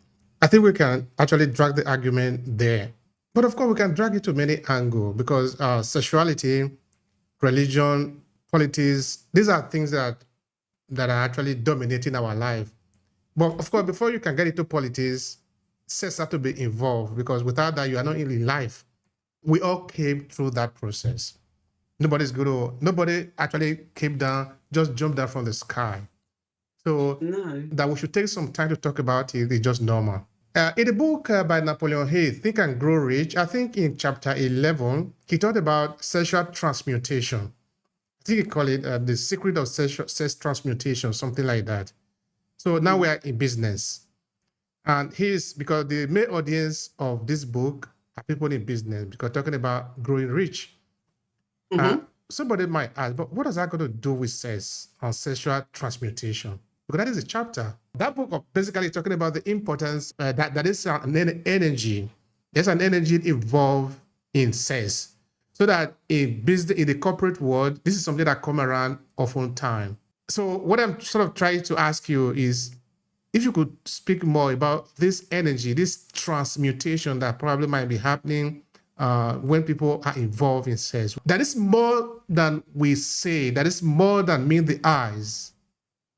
I think we can actually drag the argument there. But of course, we can drag it to many angles because sexuality, religion, politics, these are things that are actually dominating our life. But of course, before you can get into politics, sex has to be involved because without that, you are not in life. We all came through that process. Nobody actually came down, just jumped down from the sky. So No. that we should take some time to talk about it is just normal. In the book by Napoleon Hill, Think and Grow Rich, I think in chapter 11, he talked about sexual transmutation. I think he called it the secret of sex transmutation, something like that. So now we are in business. And because the main audience of this book are people in business, because talking about growing rich. Somebody might ask, but what has that got to do with sex and sexual transmutation? Because that is a chapter. That book of basically talking about the importance that is an energy. There's an energy involved in sex. So that in business, in the corporate world, this is something that come around often time. So what I'm sort of trying to ask you is, if you could speak more about this energy, this transmutation that probably might be happening when people are involved in sex. That is more than we say. That is more than meet the eyes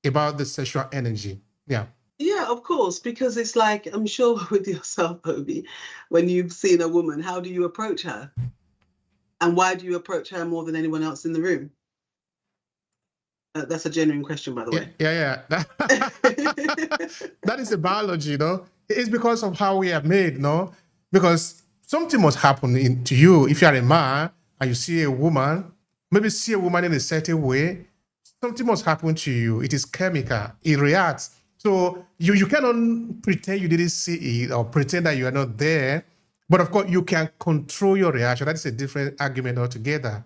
about the sexual energy. Yeah. Yeah, of course, because it's like, I'm sure with yourself, Obi, when you've seen a woman, how do you approach her? And why do you approach her more than anyone else in the room? That's a genuine question, by the way. Yeah. That is the biology, It's because of how we are made, Because something must happen to you if you are a man and you see a woman, maybe see a woman in a certain way, something must happen to you. It is chemical. It reacts. So you cannot pretend you didn't see it or pretend that you are not there. But of course, you can control your reaction. That is a different argument altogether.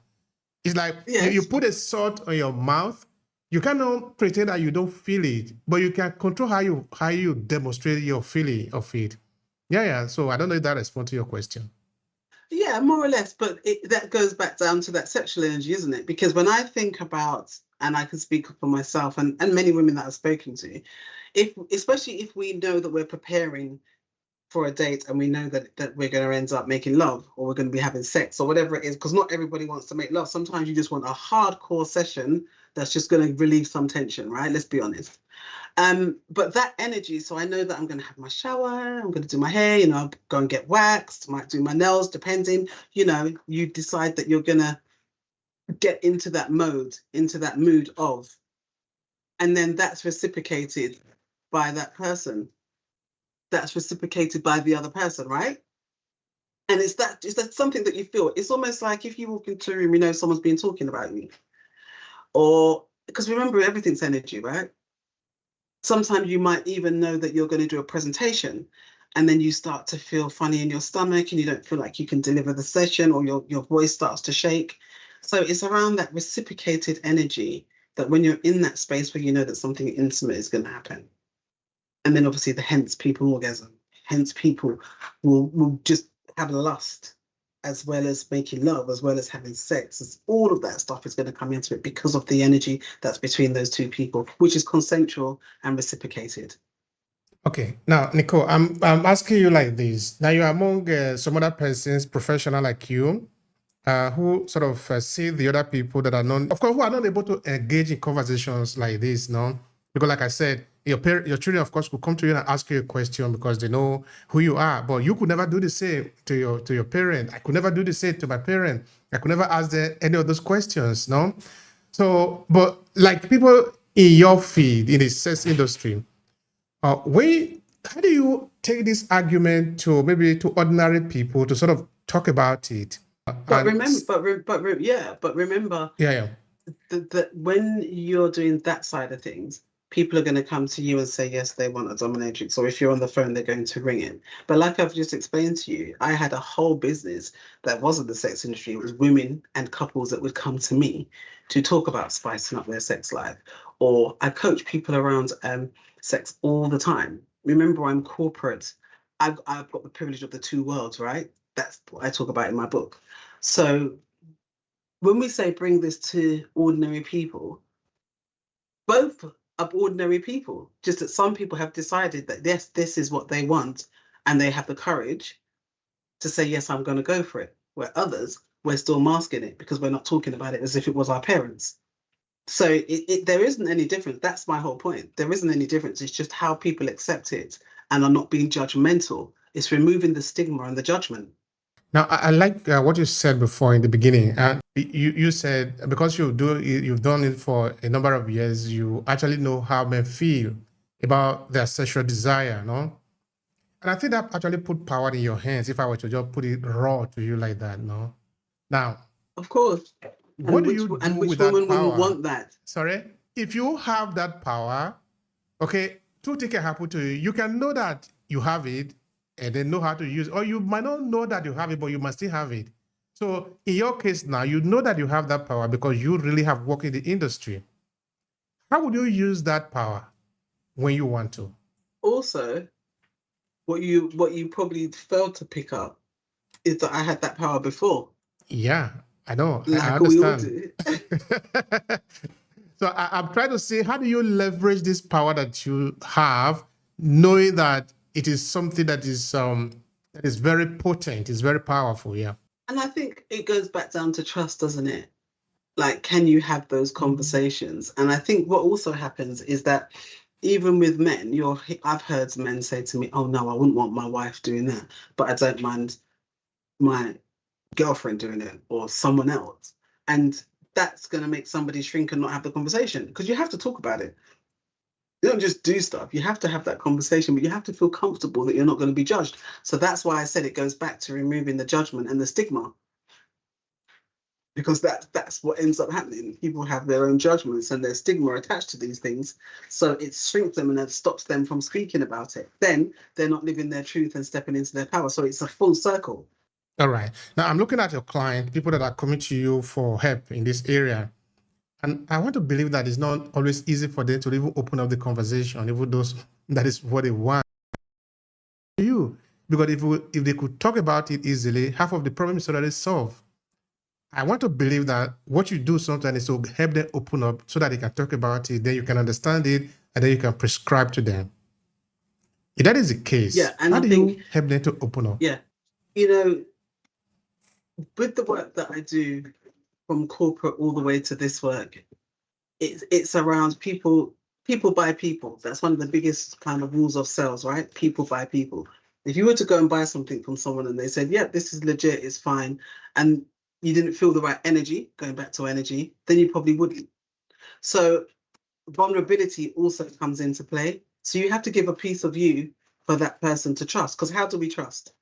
It's like you put a salt on your mouth. You cannot pretend that you don't feel it, but you can control how you demonstrate your feeling of it. Yeah. So I don't know if that responds to your question. Yeah, more or less. But that goes back down to that sexual energy, isn't it? Because when I think about, and I can speak for myself and many women that I've spoken to, especially if we know that we're preparing for a date and we know that we're going to end up making love or we're going to be having sex or whatever it is, because not everybody wants to make love. Sometimes you just want a hardcore session that's just going to relieve some tension, right? Let's be honest. But that energy, so I know that I'm going to have my shower, I'm going to do my hair, I'll go and get waxed, might do my nails, depending, you decide that you're going to get into that mood of, and then that's reciprocated by that person. That's reciprocated by the other person, right? And is that something that you feel? It's almost like if you walk into a room, someone's been talking about you. Or, because remember, everything's energy, right? Sometimes you might even know that you're going to do a presentation and then you start to feel funny in your stomach and you don't feel like you can deliver the session, or your voice starts to shake. So it's around that reciprocated energy that when you're in that space where you know that something intimate is going to happen. And then obviously hence people orgasm. Hence people will just have lust as well as making love, as well as having sex. All of that stuff is going to come into it because of the energy that's between those two people, which is consensual and reciprocated. Okay. Now, Nicole, I'm asking you like this. Now, you're among some other persons, professional like you, who sort of see the other people that are not, of course, who are not able to engage in conversations like this, no? Because like I said, your children, of course, could come to you and ask you a question because they know who you are, but you could never do the same to your parent. I could never do the same to my parent. I could never ask them any of those questions, no? So, but like people in your field, in the sex industry, how do you take this argument to maybe to ordinary people to sort of talk about it? But And remember yeah, that when you're doing that side of things, people are going to come to you and say, yes, they want a dominatrix. Or if you're on the phone, they're going to ring it. But like I've just explained to you, I had a whole business that wasn't the sex industry. It was women and couples that would come to me to talk about spicing up their sex life. Or I coach people around sex all the time. Remember, I'm corporate. I've got the privilege of the two worlds, right? That's what I talk about in my book. So when we say bring this to ordinary people, both are ordinary people, just that some people have decided that yes, this is what they want, and they have the courage to say, yes, I'm going to go for it. Where others, we're still masking it because we're not talking about it as if it was our parents. So there isn't any difference. That's my whole point. There isn't any difference. It's just how people accept it and are not being judgmental. It's removing the stigma and the judgment. now I like what you said before in the beginning. You said because you've done it for a number of years, you actually know how men feel about their sexual desire, no? And I think that actually put power in your hands. If I were to just put it raw to you like that, no? Now, of course. What do you do with that woman power? wouldn't want that? Sorry? If you have that power, okay, two things can happen to you. You can know that you have it and then know how to use it. Or you might not know that you have it, but you must still have it. So in your case now, you know that you have that power because you really have worked in the industry. How would you use that power when you want to? Also, what you probably failed to pick up is that I had that power before. Yeah, I know. Like I we all understand. do. So I'm trying to say, how do you leverage this power that you have, knowing that it is something that is very potent, is very powerful, yeah. And I think it goes back down to trust, doesn't it? Like, can you have those conversations? And I think what also happens is that even with men, I've heard men say to me, "Oh no, I wouldn't want my wife doing that, but I don't mind my girlfriend doing it or someone else." And that's going to make somebody shrink and not have the conversation, because you have to talk about it. You don't just do stuff. You have to have that conversation, but you have to feel comfortable that you're not going to be judged. So that's why I said it goes back to removing the judgment and the stigma, because that's what ends up happening. People have their own judgments and their stigma attached to these things. So it shrinks them and it stops them from speaking about it. Then they're not living their truth and stepping into their power. So it's a full circle. All right. Now I'm looking at your client, people that are coming to you for help in this area. And I want to believe that it's not always easy for them to even open up the conversation, even those that is what they want to you. Because if they could talk about it easily, half of the problem is already solved. I want to believe that what you do sometimes is to help them open up so that they can talk about it, then you can understand it, and then you can prescribe to them. If that is the case, and how do you help them to open up? Yeah. With the work that I do from corporate all the way to this work, it's around people by people. That's one of the biggest kind of rules of sales, right? People by people. If you were to go and buy something from someone and they said, yeah, this is legit, it's fine, and you didn't feel the right energy, going back to energy, then you probably wouldn't. So vulnerability also comes into play. So you have to give a piece of you for that person to trust. Because how do we trust?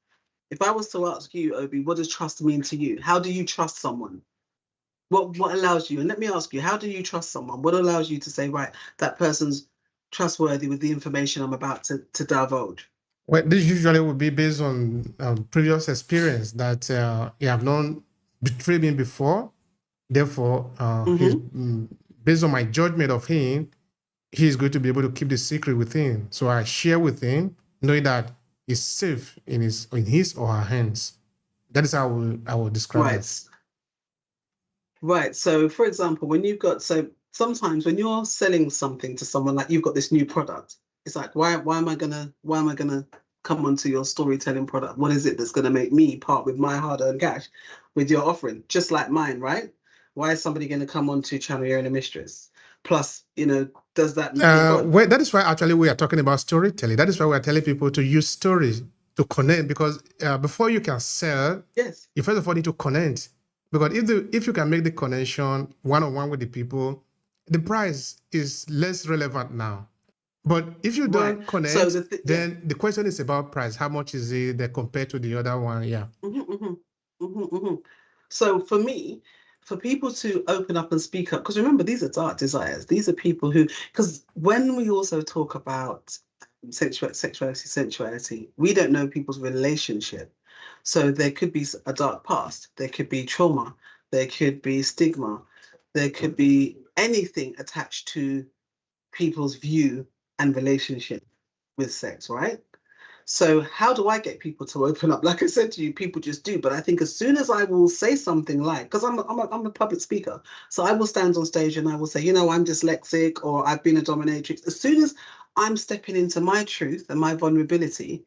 If I was to ask you, Obi, what does trust mean to you? How do you trust someone? What allows you? And let me ask you, how do you trust someone? What allows you to say, right, that person's trustworthy with the information I'm about to divulge? Well, this usually would be based on previous experience that you have known betrayed me before. Therefore, based on my judgment of him, he is going to be able to keep the secret within. So I share with him, knowing that it's safe in his or her hands. That is how I will describe it. Right. So, for example, sometimes when you're selling something to someone, like you've got this new product, it's like, why am I gonna come onto your storytelling product? What is it that's going to make me part with my hard-earned cash with your offering? Just like mine, right? Why is somebody going to come on to Channel Your Inner Mistress? Plus, does that make it well, that is why actually we are talking about storytelling. That is why we are telling people to use stories to connect, because before you can sell, yes, you first of all need to connect. Because if you can make the connection one-on-one with the people, the price is less relevant now. But if you don't connect, so then the question is about price. How much is it compared to the other one? Yeah. So for me, for people to open up and speak up, because remember, these are dark desires. These are people who, because when we also talk about sensuality, we don't know people's relationship. So there could be a dark past, there could be trauma, there could be stigma, there could be anything attached to people's view and relationship with sex, right? So how do I get people to open up? Like I said to you, people just do. But I think as soon as I will say something like, because I'm a public speaker, so I will stand on stage and I will say, I'm dyslexic, or I've been a dominatrix. As soon as I'm stepping into my truth and my vulnerability,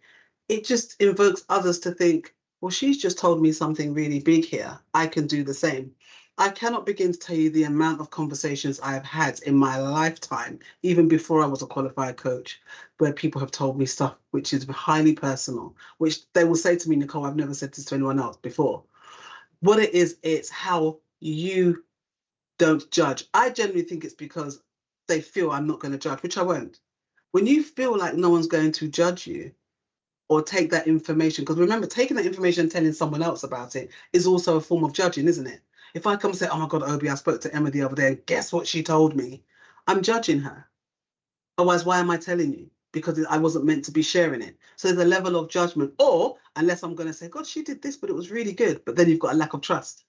it just invokes others to think, well, she's just told me something really big here. I can do the same. I cannot begin to tell you the amount of conversations I have had in my lifetime, even before I was a qualified coach, where people have told me stuff which is highly personal, which they will say to me, Nicole, I've never said this to anyone else before. What it is, it's how you don't judge. I generally think it's because they feel I'm not going to judge, which I won't. When you feel like no one's going to judge you or take that information, because remember, taking that information and telling someone else about it is also a form of judging, isn't it? If I come and say, oh my God, Obi, I spoke to Emma the other day and guess what she told me? I'm judging her. Otherwise, why am I telling you? Because I wasn't meant to be sharing it. So there's a level of judgment. Or unless I'm going to say, God, she did this, but it was really good. But then you've got a lack of trust.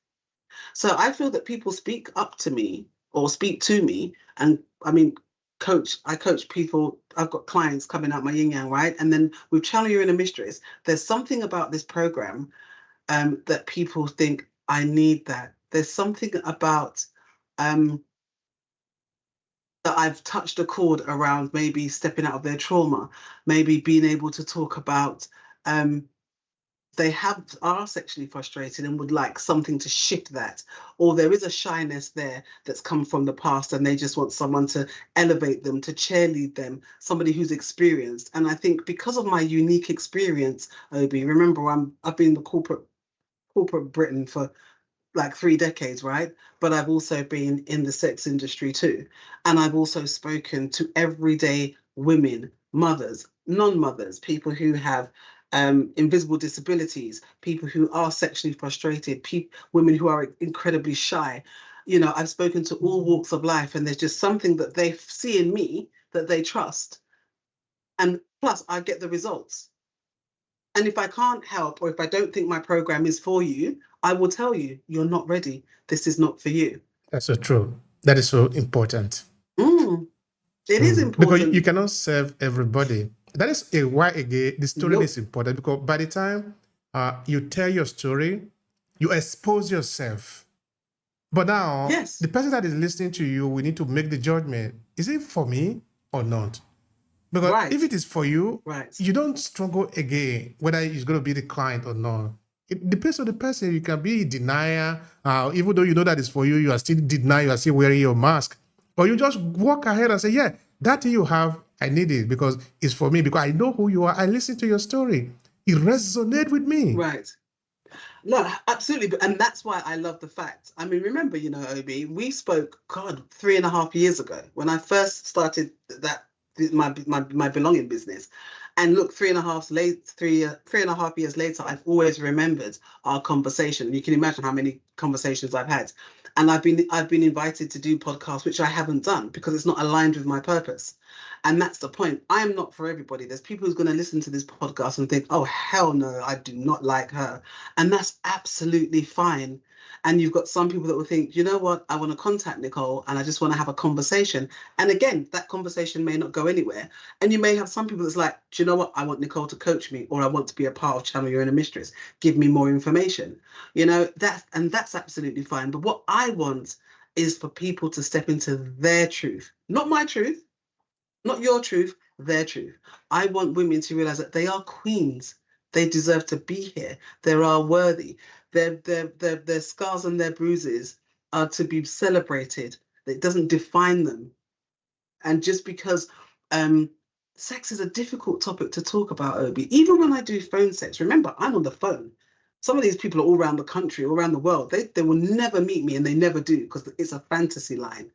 So I feel that people speak up to me or speak to me. And I mean, I coach people. I've got clients coming out my yin yang, right? And then with Channel Your Inner Mistress, there's something about this program that people think, I need that. There's something about that I've touched a chord around, maybe stepping out of their trauma, maybe being able to talk about they are sexually frustrated and would like something to shift that, or there is a shyness there that's come from the past and they just want someone to elevate them, to cheerlead them, somebody who's experienced. And I think because of my unique experience, Obi, remember I've been in the corporate Britain for like 3 decades, right? But I've also been in the sex industry too. And I've also spoken to everyday women, mothers, non-mothers, people who have invisible disabilities, people who are sexually frustrated, women who are incredibly shy. I've spoken to all walks of life, and there's just something that they see in me that they trust. And plus, I get the results. And if I can't help, or if I don't think my program is for you, I will tell you, you're not ready. This is not for you. That's so true. That is so important. It is important. Because you cannot serve everybody. That is why, again, the story is important. Because by the time you tell your story, you expose yourself. But now, the person that is listening to you, we need to make the judgment. Is it for me or not? Because if it is for you, you don't struggle again whether it's going to be the client or not. It depends on the person. You can be denier. Even though you know that it's for you, you are still denying, you are still wearing your mask. Or you just walk ahead and say, yeah, that thing you have, I need it because it's for me, because I know who you are. I listen to your story. It resonates with me. Right. No, absolutely. And that's why I love the fact. I mean, remember, Obi, we spoke, 3.5 years ago when I first started my belonging business. And look, 3.5 years later, I've always remembered our conversation. You can imagine how many conversations I've had. And I've been invited to do podcasts, which I haven't done because it's not aligned with my purpose. And that's the point. I am not for everybody. There's people who's going to listen to this podcast and think, oh, hell no, I do not like her. And that's absolutely fine. And you've got some people that will think, you know what, I want to contact Nicole and I just want to have a conversation. And again, that conversation may not go anywhere. And you may have some people that's like, do you know what, I want Nicole to coach me, or I want to be a part of Channel Your Inner Mistress. Give me more information. That's absolutely fine. But what I want is for people to step into their truth, not my truth, not your truth, their truth. I want women to realize that they are queens. They deserve to be here. They are worthy. Their scars and their bruises are to be celebrated. It doesn't define them. And just because sex is a difficult topic to talk about, Obi, even when I do phone sex, remember, I'm on the phone. Some of these people are all around the country, all around the world. They will never meet me, and they never do, because it's a fantasy line.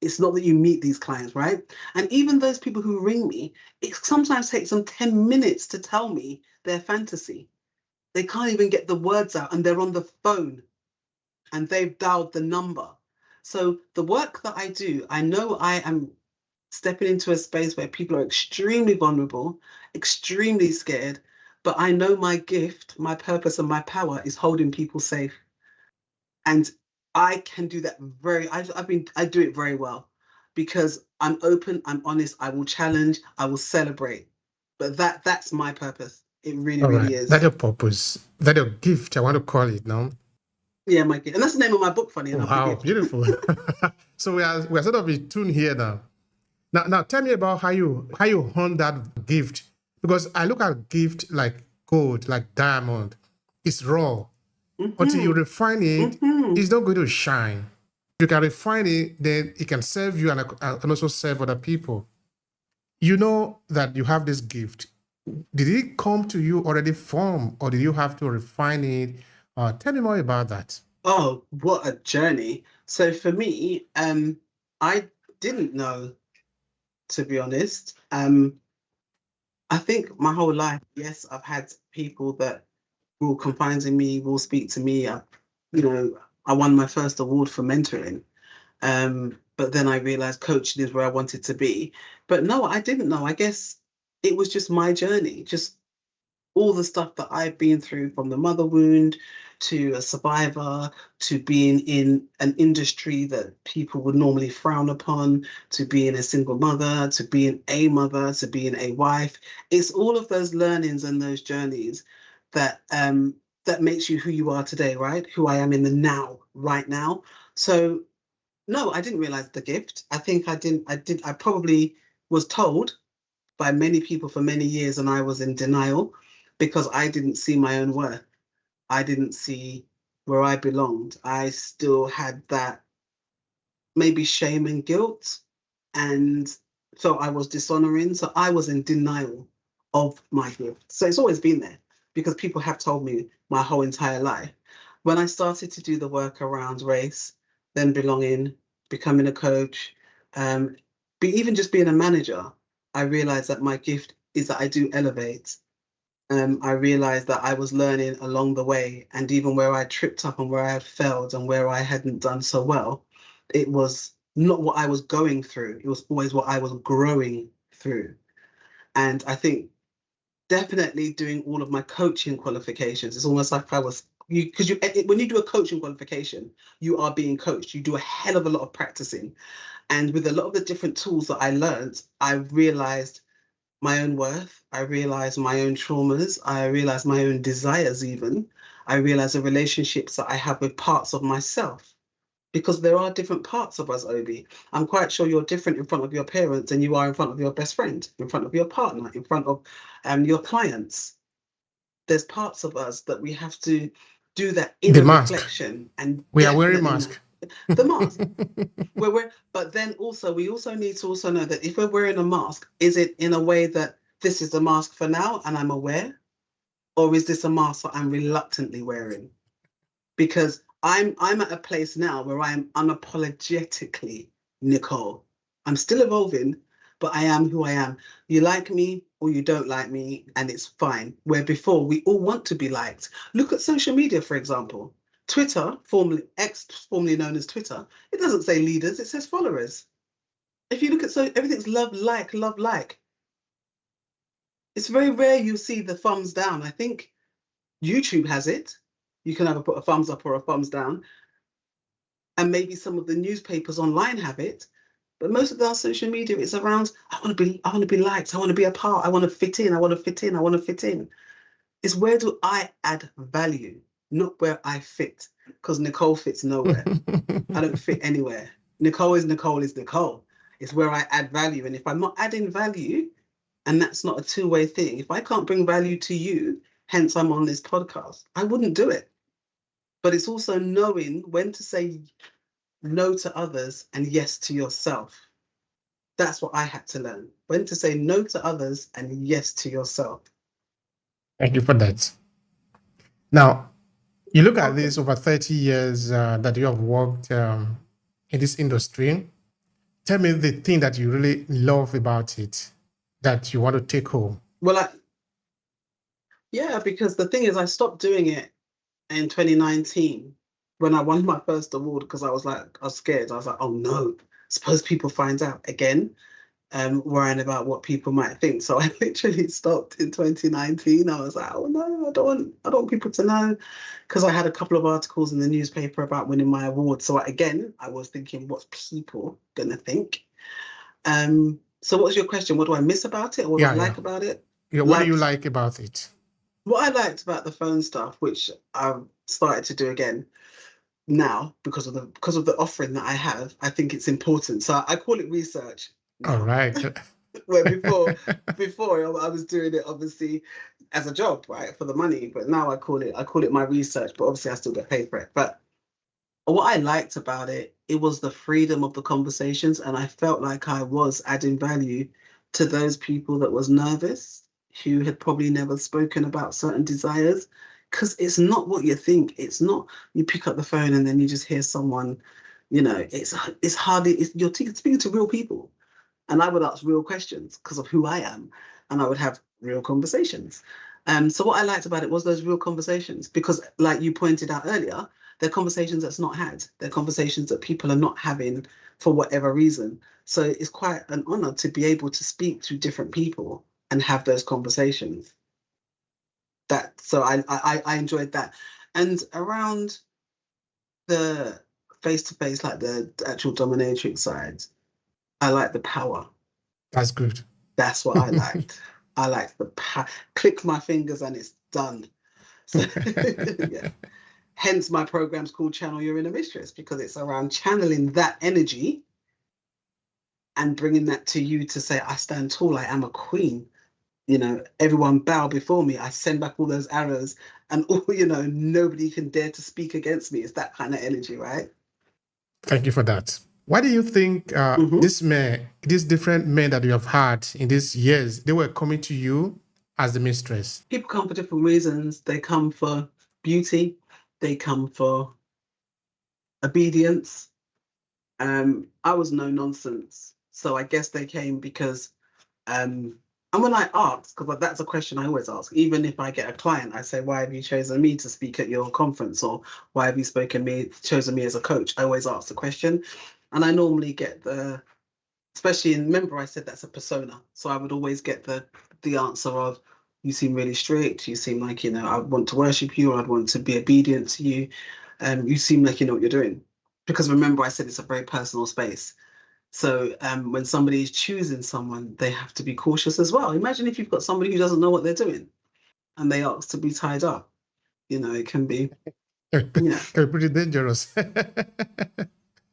It's not that you meet these clients, right? And even those people who ring me, it sometimes takes them 10 minutes to tell me their fantasy. They can't even get the words out, and they're on the phone and they've dialed the number. So the work that I do, I know I am stepping into a space where people are extremely vulnerable, extremely scared, but I know my gift, my purpose, and my power is holding people safe. And I can do that I do it very well, because I'm open, I'm honest, I will challenge, I will celebrate. But that's my purpose. It really, All really right. is. That's your purpose. That's your gift. I want to call it now. Yeah, my gift. And that's the name of my book, funny enough. Wow, beautiful. So we're sort of in tune here now. Now tell me about how you hone that gift. Because I look at gift like gold, like diamond. It's raw. Until you refine it, it's not going to shine. You can refine it, then it can serve you and also serve other people. You know that you have this gift. Did it come to you already formed, or did you have to refine it? Tell me more about that. Oh, what a journey. So for me, I didn't know, to be honest. I think my whole life, yes, I've had people that will confide in me, will speak to me. I won my first award for mentoring. But then I realized coaching is where I wanted to be. But no, I didn't know. I guess it was just my journey, just all the stuff that I've been through, from the mother wound to a survivor, to being in an industry that people would normally frown upon, to being a single mother, to being a mother, to being a wife. It's all of those learnings and those journeys that makes you who you are today, right? Who I am in the now, right now. So no, I didn't realize the gift. I think I probably was told by many people for many years, and I was in denial because I didn't see my own worth. I didn't see where I belonged. I still had that maybe shame and guilt, and so I was dishonoring. So I was in denial of my gift. So it's always been there, because people have told me my whole entire life. When I started to do the work around race, then belonging, becoming a coach, even just being a manager, I realized that my gift is that I do elevate. I realized that I was learning along the way, and even where I tripped up and where I had failed and where I hadn't done so well, it was not what I was going through. It was always what I was growing through. And I think definitely doing all of my coaching qualifications, it's almost like I was, because when you do a coaching qualification, you are being coached. You do a hell of a lot of practicing. And with a lot of the different tools that I learned, I realized my own worth. I realized my own traumas. I realized my own desires even. I realized the relationships that I have with parts of myself, because there are different parts of us, Obi. I'm quite sure you're different in front of your parents than you are in front of your best friend, in front of your partner, in front of your clients. There's parts of us that we have to do that inner reflection. And we are wearing mask. The mask. But then also we need to also know that if we're wearing a mask, is it in a way that this is a mask for now and I'm aware, or is this a mask that I'm reluctantly wearing? Because I'm at a place now where I am unapologetically Nicole. I'm still evolving, but I am who I am. You like me or you don't like me, and it's fine. Where before we all want to be liked. Look at social media, for example. Twitter, formerly known as Twitter, it doesn't say leaders, it says followers. If you look at, so everything's love, like. It's very rare you see the thumbs down. I think YouTube has it. You can either put a thumbs up or a thumbs down. And maybe some of the newspapers online have it. But most of our social media is around, I want to be liked, I want to be a part, I want to fit in. It's where do I add value? Not where I fit, because Nicole fits nowhere. I don't fit anywhere. Nicole is Nicole. It's where I add value. And if I'm not adding value, And that's not a two-way thing. If I can't bring value to you, hence I'm on this podcast, I wouldn't do it. But it's also knowing when to say no to others and yes to yourself. That's what I had to learn. When to say no to others and yes to yourself. Thank you for that. Now, you look at this over 30 years that you have worked in this industry. Tell me the thing that you really love about it, that you want to take home. Well, because the thing is, I stopped doing it in 2019 when I won my first award, because I was scared. I was like, oh no, suppose people find out again, worrying about what people might think. So I literally stopped in 2019. I was like, oh no, I don't want people to know, because I had a couple of articles in the newspaper about winning my award. So again, I was thinking, what's people gonna think? So what's your question? What do I miss about it? Or what do I like about it? Yeah, what do you like about it? What I liked about the phone stuff, which I've started to do again now because of the offering that I have, I think it's important. So I call it research now. All right. Where before I was doing it obviously as a job, right, for the money, but now I call it my research, but obviously I still get paid for it. But what I liked about it was the freedom of the conversations, and I felt like I was adding value to those people that was nervous, who had probably never spoken about certain desires, because it's not what you think. It's not you pick up the phone and then you just hear someone, it's you're speaking to real people. And I would ask real questions because of who I am, and I would have real conversations. So what I liked about it was those real conversations, because like you pointed out earlier, they're conversations that's not had. They're conversations that people are not having for whatever reason. So it's quite an honor to be able to speak to different people and have those conversations. So I enjoyed that. And around the face-to-face, like the actual dominatrix side, I like the power. That's good. That's what I liked. I liked the power. Click my fingers and it's done. So, yeah. Hence my program's called Channel Your Inner Mistress, because it's around channeling that energy and bringing that to you to say, I stand tall, I am a queen. Everyone bow before me. I send back all those arrows, and nobody can dare to speak against me. It's that kind of energy, right? Thank you for that. Why do you think these different men that you have had in these years, they were coming to you as the mistress? People come for different reasons. They come for beauty. They come for obedience. I was no nonsense. So I guess they came because, and when I ask, because that's a question I always ask, even if I get a client, I say, why have you chosen me to speak at your conference? Or why have you chosen me as a coach? I always ask the question. And I normally get remember I said that's a persona. So I would always get the answer of, you seem really strict. You seem like, I want to worship you, or I'd want to be obedient to you. You seem like you know what you're doing. Because remember I said it's a very personal space. So when somebody is choosing someone, they have to be cautious as well. Imagine if you've got somebody who doesn't know what they're doing and they ask to be tied up. It can be pretty dangerous.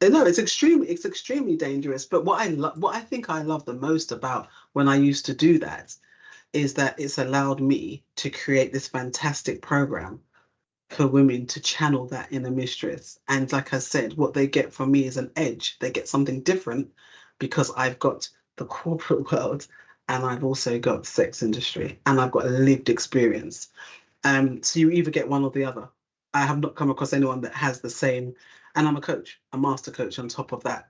No, it's extremely dangerous. But what I think I love the most about when I used to do that is that it's allowed me to create this fantastic program for women to channel that inner mistress. And like I said, what they get from me is an edge. They get something different because I've got the corporate world and I've also got the sex industry and I've got a lived experience. So you either get one or the other. I have not come across anyone that has the same. And I'm a coach, a master coach on top of that.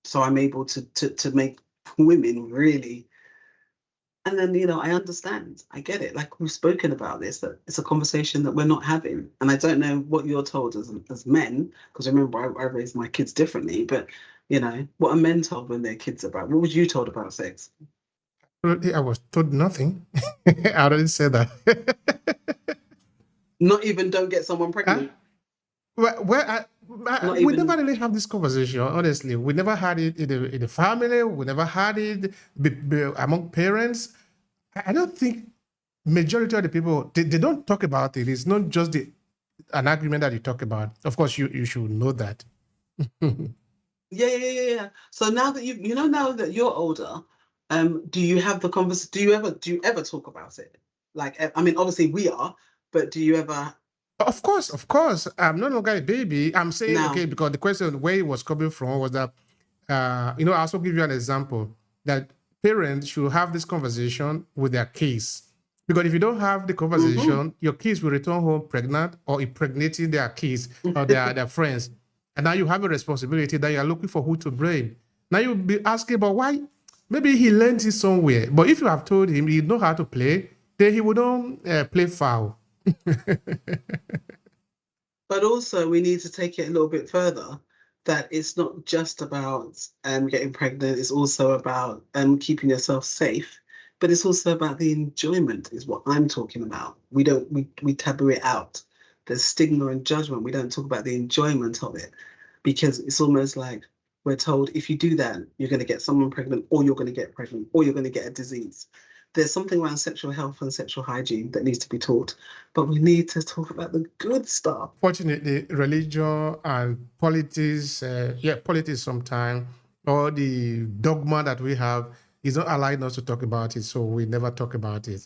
So I'm able to make women really. And then, I understand. I get it. Like we've spoken about this, that it's a conversation that we're not having. And I don't know what you're told as men, because remember, I raised my kids differently. But, what are men told when their kids about? What was you told about sex? I was told nothing. I already said that. Not even don't get someone pregnant? We never really have this conversation, honestly. We never had it in the family. We never had it among parents. I don't think majority of the people, they don't talk about it. It's not just an argument that you talk about. Of course, you should know that. Yeah. So now that now that you're older, Do you have the conversation? Do you ever talk about it? Like, I mean, obviously we are, but do you ever? Of course. I'm no longer a baby. I'm saying, Now, okay, because the question where it was coming from was that, I also give you an example that parents should have this conversation with their kids. Because if you don't have the conversation, your kids will return home pregnant or impregnating their kids or their friends. And now you have a responsibility that you're looking for who to blame. Now you'll be asking about why. Maybe he learned it somewhere. But if you have told him he know how to play, then he wouldn't play foul. but also we need to take it a little bit further. That it's not just about getting pregnant. It's also about keeping yourself safe. But it's also about the enjoyment, is what I'm talking about. We taboo it out. There's stigma and judgment. We don't talk about the enjoyment of it, because it's almost like we're told if you do that, you're going to get someone pregnant, or you're going to get pregnant, or you're going to get a disease. There's something around sexual health and sexual hygiene that needs to be taught, but we need to talk about the good stuff. Fortunately, religion and politics, politics sometimes, or the dogma that we have is not allowing us to talk about it, so we never talk about it.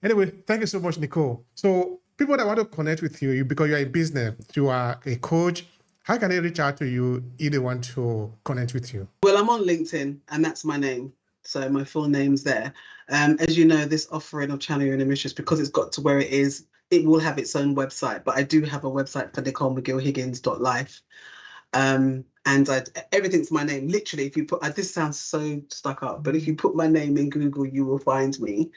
Anyway, thank you so much, Nicole. So people that want to connect with you because you're in business, you are a coach, how can they reach out to you if they want to connect with you? Well, I'm on LinkedIn, and that's my name. So my full name's there. As you know, this offering of Channel Your Inner Mistress, because it's got to where it is, it will have its own website. But I do have a website for Nicholè McGill-Higgins.life. And everything's my name. Literally, if you put, this sounds so stuck up, but if you put my name in Google, you will find me.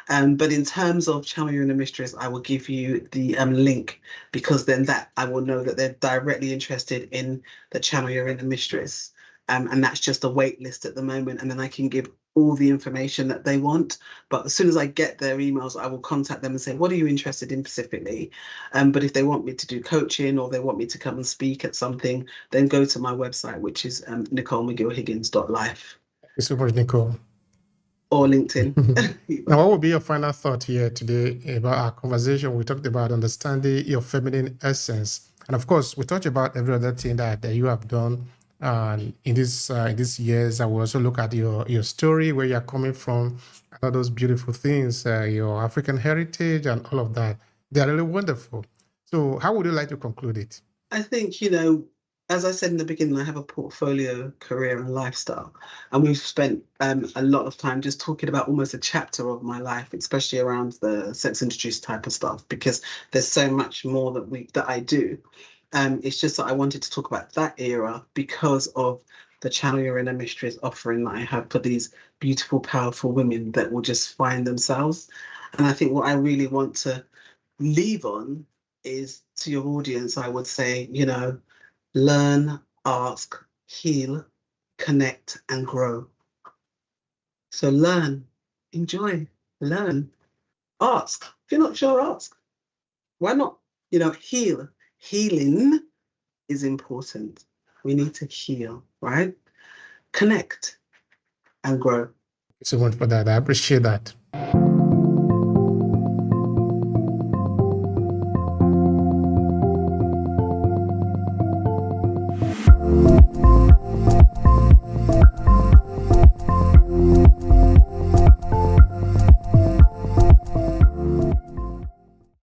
But in terms of Channel Your Inner Mistress, I will give you the link, because then that I will know that they're directly interested in the Channel Your Inner Mistress. And that's just a wait list at the moment, and then I can give all the information that they want. But as soon as I get their emails, I will contact them and say, what are you interested in specifically? But if they want me to do coaching, or they want me to come and speak at something, then go to my website, which is NicholeMcGill-Higgins.life. Thank you so much, Nicole. Or LinkedIn. Now, what would be your final thought here today about our conversation? We talked about understanding your feminine essence. And of course, we talked about every other thing that you have done in these years. I will also look at your story, where you're coming from, all those beautiful things, your African heritage and all of that. They're really wonderful. So how would you like to conclude it? I think, as I said in the beginning, I have a portfolio, career and lifestyle. And we've spent a lot of time just talking about almost a chapter of my life, especially around the sex industry type of stuff, because there's so much more that I do. It's just that I wanted to talk about that era because of the Channel Your Inner Mistress offering that I have for these beautiful, powerful women that will just find themselves. And I think what I really want to leave on is, to your audience, I would say, learn, ask, heal, connect, and grow. So learn, enjoy, learn, ask. If you're not sure, ask. Why not? Heal. Healing is important. We need to heal, right? Connect and grow. Thank you so much for that. I appreciate that.